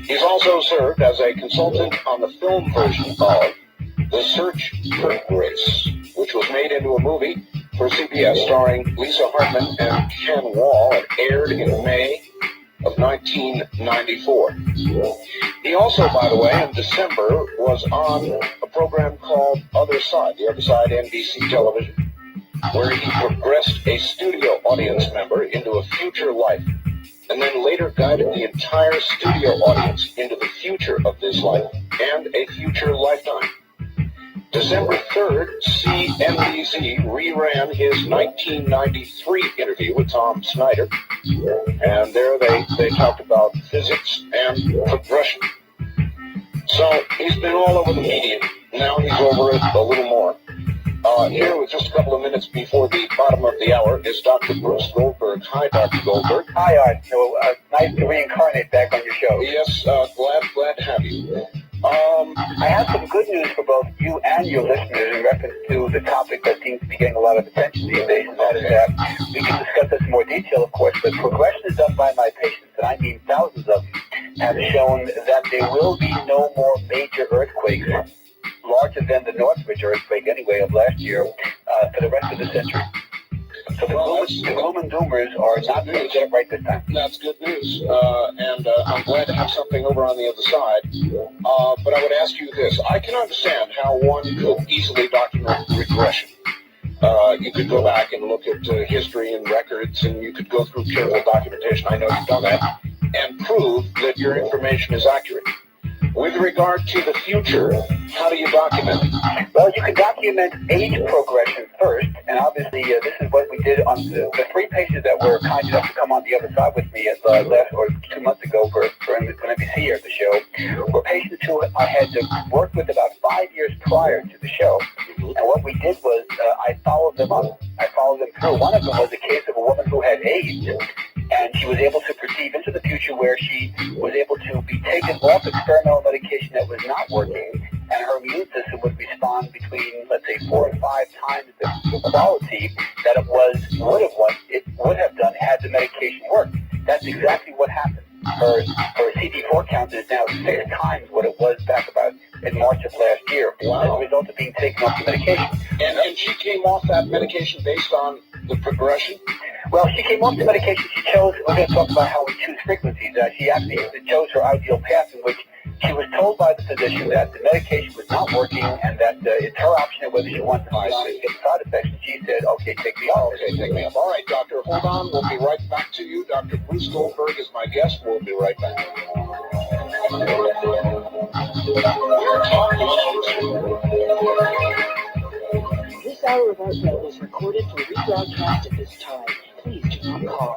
He's also served as a consultant on the film version of The Search for Grace, which which was made into a movie for CBS starring Lisa Hartman and Ken Wall and aired in May of 1994. He also, by the way, in December was on a program called Other Side, The Other Side, NBC television, where he progressed a studio audience member into a future life, and then later guided the entire studio audience into the future of this life and a future lifetime. December 3rd, CNBC reran his 1993 interview with Tom Snyder, and there they talked about physics and progression. So he's been all over the media. Now he's over it a little more. Here, with just a couple of minutes before the bottom of the hour, is Dr. Bruce Goldberg. Hi, Dr. Goldberg. Hi, Art. So, nice to reincarnate back on your show. Yes, glad to have you. I have some good news for both you and your listeners in reference to the topic that seems to be getting a lot of attention these days, and that is that we can discuss this in more detail, of course, but progression done by my patients, and I mean thousands of them, have shown that there will be no more major earthquakes, larger than the Northridge earthquake anyway of last year, for the rest of the century. So the gloom and doomers are not going to get it right this time. That's good news, and I'm glad to have something over on the other side. But I would ask you this. I can understand how one could easily document regression. You could go back and look at history and records, and you could go through careful documentation. I know you've done that, and prove that your information is accurate. With regard to the future, how do you document it? Well, you can document age progression first, and obviously this is what we did on the three patients that were kind enough to come on the other side with me at last or 2 months ago for NBC here at the show, were patients who I had worked with about 5 years prior to the show. And what we did was I followed them up. I followed them through. One of them was a case of a woman who had AIDS, and she was able to perceive into the future where she was able to be taken off experimental medication that was not working, and her immune system would respond between, let's say, 4 and 5 times the quality that it would have done had the medication worked. That's exactly what happened. Her CD4 count is now 6 times what it was back about in March of last year as a result of being taken off the medication. And she came off that medication based on the progression? Well, she came off the medication. She chose, we're going to talk about how we choose frequencies. She actually chose her ideal path in which she was told by the physician that the medication was not working and that it's her option of whether she wants to get side effects. And she said, okay, take me off. Okay, take me off. All right, doctor, hold on. We'll be right back to you. Dr. Bruce Goldberg is my guest. We'll be right back. This hour of our show is recorded for rebroadcast at this time. Please do not call.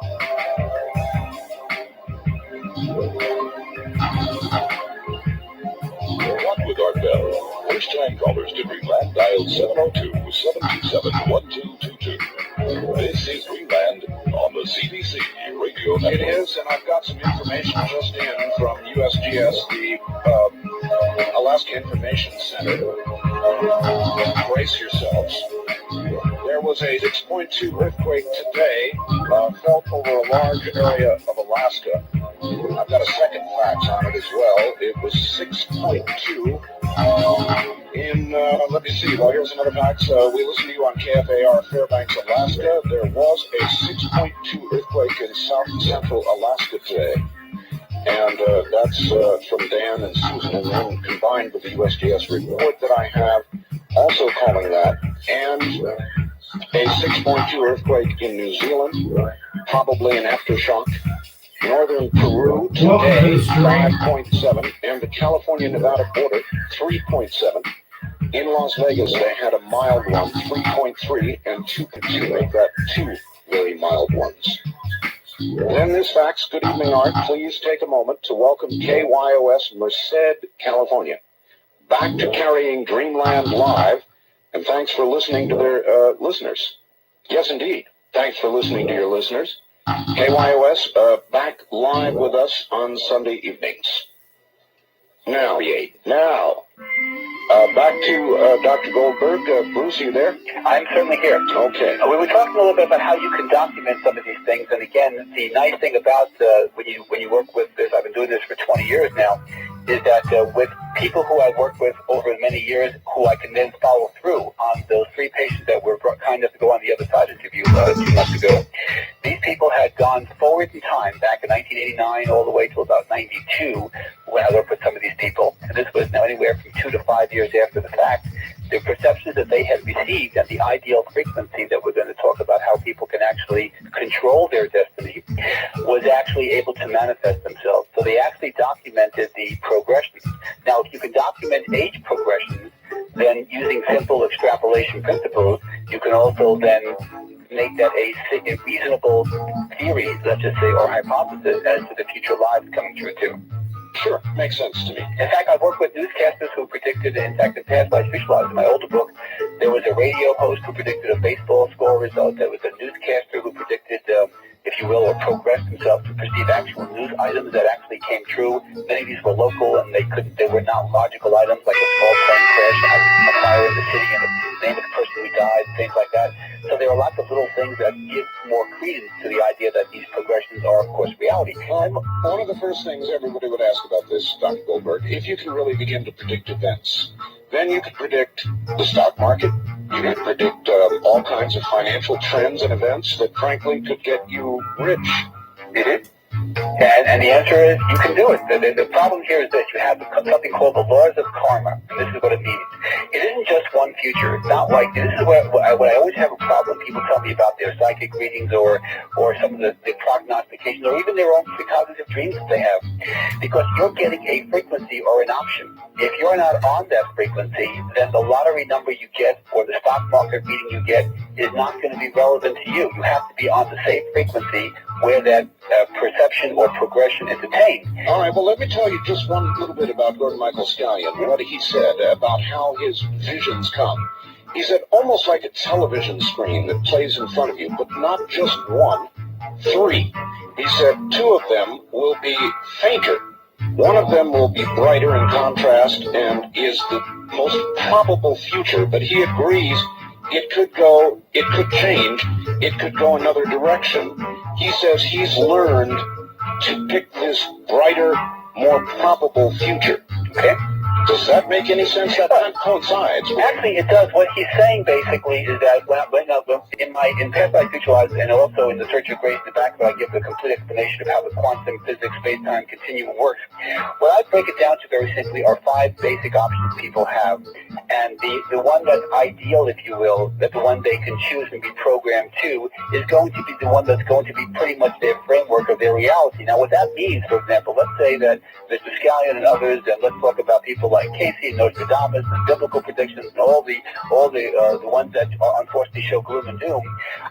Talk with Art Bell. First-time callers to Greenland dial 702-727-1222. This is Greenland on the CBC Radio Network. It is, and I've got some information just in from USGS, the Alaska Information Center. Brace yourselves. There was a 6.2 earthquake today, felt over a large area of Alaska. I've got a second fact on it as well. It was 6.2 in, let me see, well, here's another fact. We listen to you on KFAR Fairbanks, Alaska. There was a 6.2 earthquake in south central Alaska today. And that's from Dan and Susan, and then combined with the USGS report that I have, also calling that, and a 6.2 earthquake in New Zealand, probably an aftershock. Northern Peru today, 5.7, and the California-Nevada border, 3.7. In Las Vegas, they had a mild one, 3.3, and 2.2 make that 2 very mild ones. Then this fax. Good evening, Art. Please take a moment to welcome KYOS Merced, California, back to carrying Dreamland live, and thanks for listening to their listeners. Yes, indeed. Thanks for listening to your listeners. KYOS back live with us on Sunday evenings. Now, back to Dr. Goldberg. Bruce, are you there? I'm certainly here. Okay. We were talking a little bit about how you can document some of these things, and again, the nice thing about when you work with this, I've been doing this for 20 years now, is that with people who I worked with over many years, who I can then follow through on those 3 patients that were kind enough to go on the other side interview 2 months ago, these people had gone forward in time back in 1989 all the way to about 92 when I worked with some of these people. And this was now anywhere from 2 to 5 years after the fact. The perceptions that they had received and the ideal frequency that we're going to talk about how people can actually control their destiny was actually able to manifest themselves. So they actually documented the progressions. Now, if you can document age progressions, then using simple extrapolation principles, you can also then make that a reasonable theory, let's just say, or hypothesis as to the future lives coming true too. Sure, makes sense to me. In fact, I've worked with newscasters who predicted, in fact, in past lives visualized. In my older book, there was a radio host who predicted a baseball score result. There was a newscaster who predicted, if you will, or progressed himself to perceive actual news items that actually came true. Many of these were local, and they were not logical items, like a small plane crash, a fire in the city, and the name of the person who died, things like that. So there are lots of little things that give more credence to the idea that these progressions are, of course, reality. One of the first things everybody would ask about this, Dr. Goldberg, if you can really begin to predict events, then you could predict the stock market, you could predict all kinds of financial trends and events that, frankly, could get you rich. Mm-hmm. And the answer is you can do it. The problem here is that you have something called the laws of karma, and this is what it means. It isn't just one future. It's not like, this is what I always have a problem. People tell me about their psychic readings or some of the prognostications or even their own precognitive dreams that they have. Because you're getting a frequency or an option. If you're not on that frequency, then the lottery number you get or the stock market reading you get is not going to be relevant to you. You have to be on the same frequency where that perception or progression is attained. All right, well, let me tell you just one little bit about Gordon Michael Scallion, what he said about how his visions come. He said, almost like a television screen that plays in front of you, but not just 1, 3. He said 2 of them will be fainter. 1 of them will be brighter in contrast and is the most probable future, but he agrees it could change, it could go another direction. He says he's learned to pick this brighter, more probable future. Okay? Does that make any sense? That coincides. Actually, it does. What he's saying basically is that in past life visualized and also in the Search of Grace in the back, I give the complete explanation of how the quantum physics space-time continuum works. What I break it down to very simply are 5 basic options people have, and the one that's ideal, if you will, that the one they can choose and be programmed to, is going to be the one that's going to be pretty much their framework of their reality. Now, what that means, for example, let's say that Mr. Scallion and others, and let's talk about people like Casey and Nostradamus and biblical predictions and all the ones that unfortunately show gloom and doom.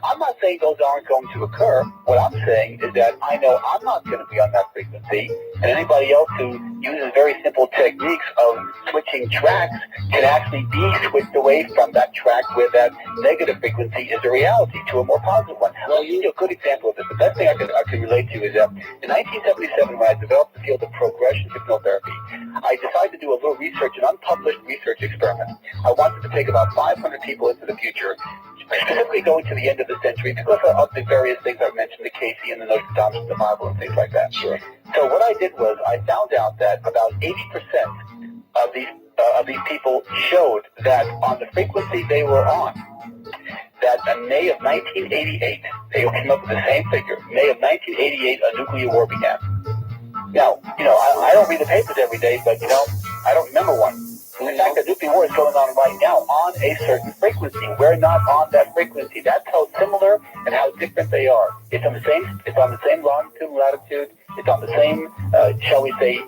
I'm not saying those aren't going to occur. What I'm saying is that I know I'm not going to be on that frequency, and anybody else who uses very simple techniques of switching tracks can actually be switched away from that track where that negative frequency is a reality to a more positive one. Well, you know, a good example of this. The best thing I can relate to is that in 1977, when I developed the field of progression hypnotherapy, I decided to do a little research, an unpublished research experiment. I wanted to take about 500 people into the future, specifically going to the end of the century because of the various things I've mentioned, the Casey and the Nostradamus, the Bible, and things like that. Sure. So what I did was I found out that about 80% of these people showed that on the frequency they were on, that in May of 1988, they came up with the same figure. May of 1988, a nuclear war began. Now, I don't read the papers every day, but, I don't remember one. In fact, a nuclear war is going on right now on a certain frequency. We're not on that frequency. That's how similar and how different they are. It's on the same longitude and latitude. It's on the same, shall we say,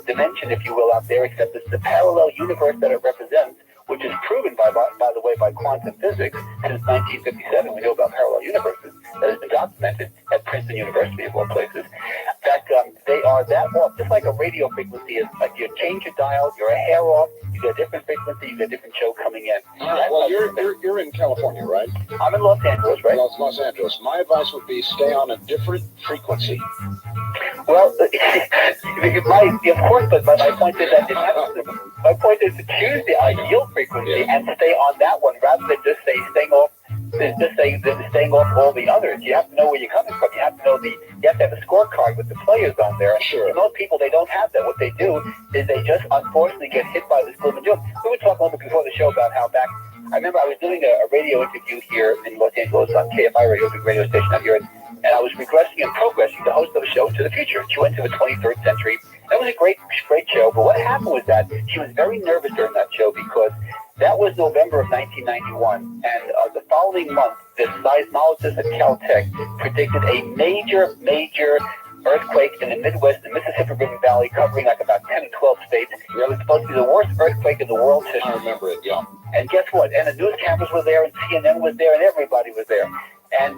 dimension, if you will, out there, except it's the parallel universe that it represents, which is proven, by the way, by quantum physics. Since 1957, we know about parallel universes that has been documented at Princeton University, of all places, that they are that off, just like a radio frequency is. Like you change your dial, you're a hair off, you get a different frequency, you get a different show coming in. All right, well, you're in California, right? I'm in Los Angeles, right? Los Angeles. My advice would be stay on a different frequency. Well, of course, but my point is that my point is to choose the ideal frequency and stay on that one rather than just say staying off just saying staying off all the others. You have to know where you're coming from. You have to know you have to have a scorecard with the players on there. Sure. And most people, they don't have that. What they do is they just unfortunately get hit by this gloom and doom. We were talking a little bit before the show about how back. I remember I was doing a radio interview here in Los Angeles on KFI Radio, a big radio station out here, and I was regressing and progressing the host of a show to the future. She went to the 23rd century. That was a great show. But what happened was that she was very nervous during that show because that was November of 1991, and the following month, the seismologist at Caltech predicted a major earthquake in the Midwest, the Mississippi River Valley, covering like about 10 or 12 states. It was supposed to be the worst earthquake in the world's history. I remember it, yeah. And guess what? And the news cameras were there, and CNN was there, and everybody was there. And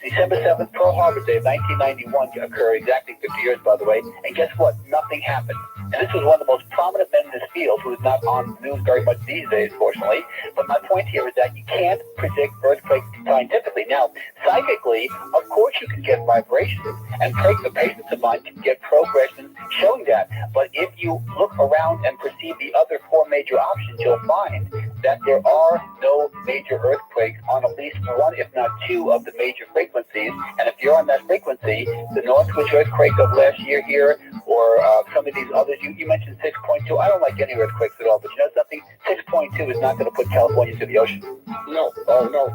December 7th, Pearl Harbor Day of 1991 occurred, exactly 50 years, by the way. And guess what? Nothing happened. And this was one of the most prominent men in this field, who is not on the news very much these days, fortunately. But my point here is that you can't predict earthquakes scientifically. Now, psychically, of course you can get vibrations, and the patients of mine can get progressions showing that. But if you look around and perceive the other four major options, you'll find that there are no major earthquakes on at least one, if not two, of the major frequencies. And if you're on that frequency, the Northwich earthquake of last year here, or some of these others, you mentioned 6.2. I don't like any earthquakes at all, but you know something? 6.2 is not going to put California to the ocean. No,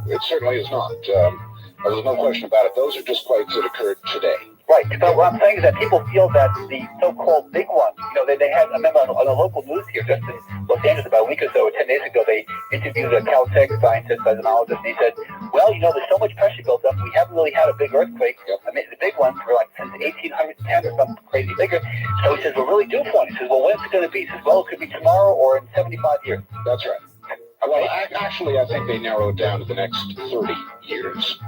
it certainly is not. There's no question about it. Those are just quakes that occurred today. Right. So what I'm saying is that people feel that the so-called big ones, they had, I remember on the local news here, just in Los Angeles about a week or so, 10 days ago, they interviewed a Caltech scientist, seismologist, and he said, well, there's so much pressure built up, we haven't really had a big earthquake. I mean, the big ones were like since 1810 or something crazy bigger. So he says, we're really due for one. He says, well, when's it going to be? He says, well, it could be tomorrow or in 75 years. That's right. Well, actually, I think they narrowed down to the next 30 years.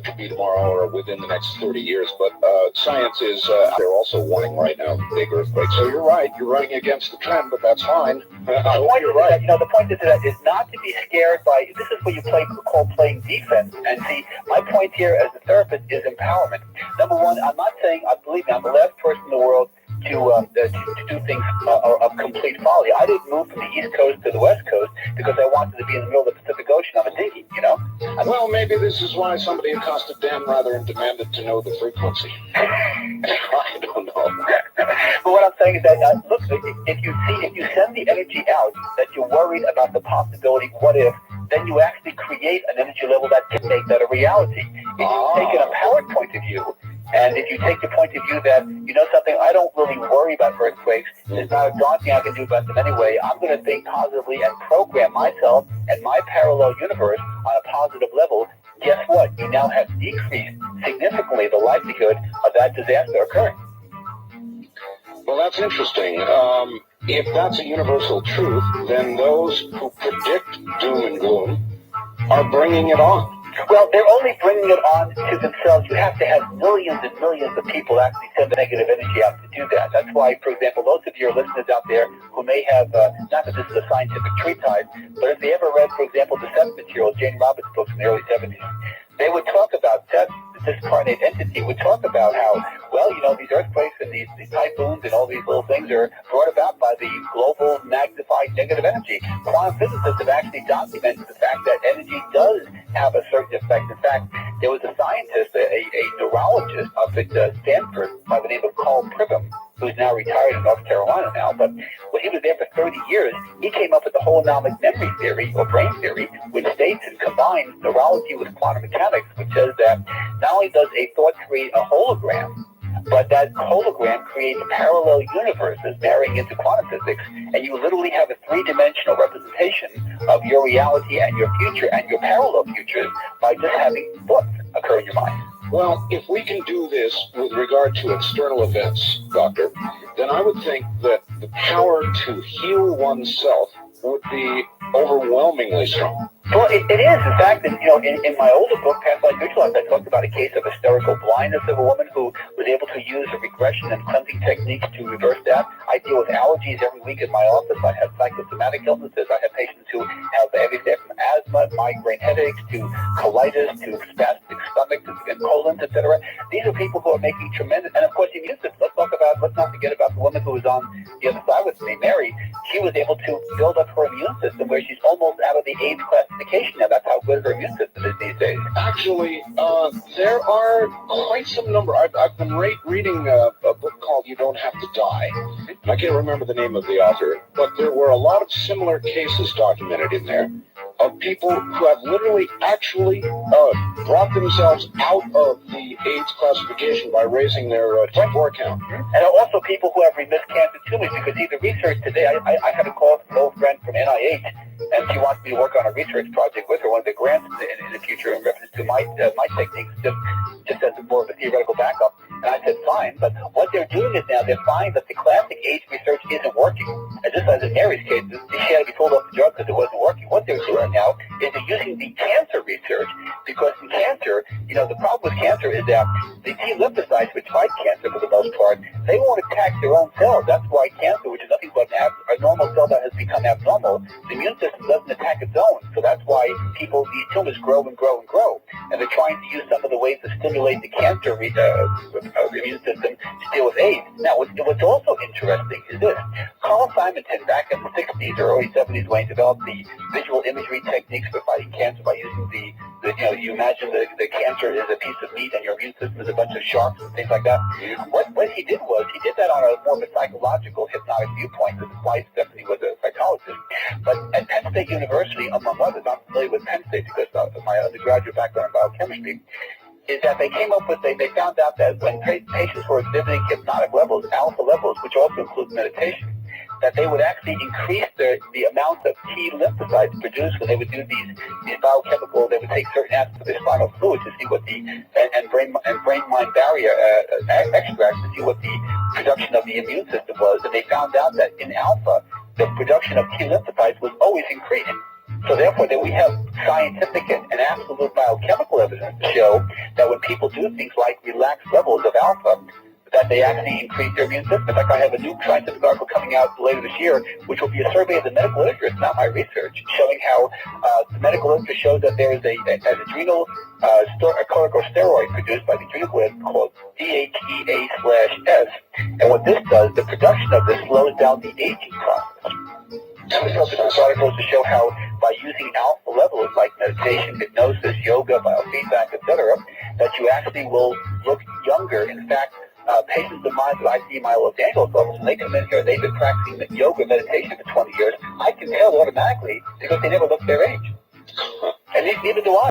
Could be tomorrow or within the next 30 years. But science is, they're also warning right now big earthquakes. So you're right. You're running against the trend, but that's fine. You're right. The point is not to be scared by, this is what you call playing defense. And see, my point here as a therapist is empowerment. Number one, I'm not saying, believe me, I'm the last person in the world to do things of complete folly. I didn't move from the East Coast to the West Coast because I wanted to be in the middle of the Pacific Ocean on a dinghy, Well, maybe this is why somebody accosted Dan Rather and demanded to know the frequency. I don't know. But what I'm saying is that, look, if you send the energy out that you're worried about the possibility, what if, then you actually create an energy level that can make that a reality. If you take an empowered point of view, and if you take the point of view that, something, I don't really worry about earthquakes, there's not a darn thing I can do about them anyway, I'm going to think positively and program myself and my parallel universe on a positive level, guess what? You now have decreased significantly the likelihood of that disaster occurring. Well, that's interesting. If that's a universal truth, then those who predict doom and gloom are bringing it on. Well, they're only bringing it on to themselves. You have to have millions and millions of people actually send the negative energy out to do that. That's why, for example, those of your listeners out there who may have, not that this is a scientific treatise, but if they ever read, for example, the Seth material, Jane Roberts' books in the early 70s, they would talk about Seth, this discarnate entity, would talk about how, well, these earthquakes and these typhoons and all these little things are brought about by the global magnified negative energy. Quantum physicists have actually documented the fact that energy does have a certain effect. In fact, there was a scientist, a neurologist up at Stanford by the name of Carl Pribham, who's now retired in North Carolina now, but when he was there for 30 years, he came up with the holonomic memory theory, or brain theory, which states and combines neurology with quantum mechanics, which says that not only does a thought create a hologram, but that hologram creates parallel universes marrying into quantum physics, and you literally have a three-dimensional representation of your reality and your future and your parallel futures by just having thoughts occur in your mind. Well, if we can do this with regard to external events, Doctor, then I would think that the power to heal oneself would be overwhelmingly strong. Well, it is. In fact, in my older book, Past Life Visualized, I talked about a case of hysterical blindness of a woman who was able to use a regression and cleansing techniques to reverse that. I deal with allergies every week in my office. I have psychosomatic illnesses. I have patients who have everything from asthma, migraine headaches, to colitis, to spastic stomach, to colons, etc. these are people who are making tremendous, and of course the immune system. Let's not forget about the woman who was on the other side with me, Mary. She was able to build up her immune system where she's almost out of the AIDS classification now. That's how good her immune system is these days. Actually, there are quite some number. I've been reading a book called You Don't Have to Die. I can't remember the name of the author, but there were a lot of similar cases documented in there of people who have literally actually brought themselves out of the AIDS classification by raising their T4 count. And also people who have remitted cancer tumors, because see, the research today, I had a call from an old friend from NIH, and she wants me to work on a research project with her, one of the grants in the future in reference to my techniques, just as more of a theoretical backup. And I said, fine, but what they're doing is now they're finding that the classic AIDS research isn't working. And just as in Mary's case, she had to be pulled off the drug because it wasn't working. What they're doing now is they're using the cancer research, because in cancer, the problem with cancer is that the T lymphocytes, which fight cancer for the most part, they won't attack their own cells. That's why cancer, which is nothing but a normal cell that has become abnormal, the immune system doesn't attack its own. So that's why these tumors grow and grow and grow. And they're trying to use some of the ways to stimulate the cancer immune system to deal with AIDS. Now, what's also interesting is this. Carl Simonton, back in the 60s or early 70s, when he developed the visual imagery techniques for fighting cancer by using you imagine the cancer is a piece of meat and your immune system is a bunch of sharks and things like that. What he did was, he did that on a more of a psychological, hypnotic viewpoint, because his wife, Stephanie, was a psychologist. But at Penn State University, among others, I'm familiar with Penn State because of my undergraduate background in biochemistry, is that they came up with, they found out that when patients were exhibiting hypnotic levels, alpha levels, which also includes meditation, that they would actually increase the amount of T lymphocytes produced when they would do these biochemical, they would take certain aspects of their spinal fluid to see what and brain-mind barrier extracts to see what the production of the immune system was. And they found out that in alpha, the production of T lymphocytes was always increasing. So therefore, that we have scientific and absolute biochemical evidence to show that when people do things like relaxed levels of alpha, that they actually increase their immune system. In fact, I have a new scientific article coming out later this year, which will be a survey of the medical literature. It's not my research, showing how the medical literature shows that there is an adrenal corticosteroid produced by the adrenal gland called DHEA/S. And what this does, the production of this slows down the aging process. This article is to show how by using alpha levels like meditation, hypnosis, yoga, biofeedback, etc., that you actually will look younger. In fact, patients of mine that I see in my Los Angeles office, when they come in here, they've been practicing yoga meditation for 20 years. I can tell automatically because they never look their age. And neither do I.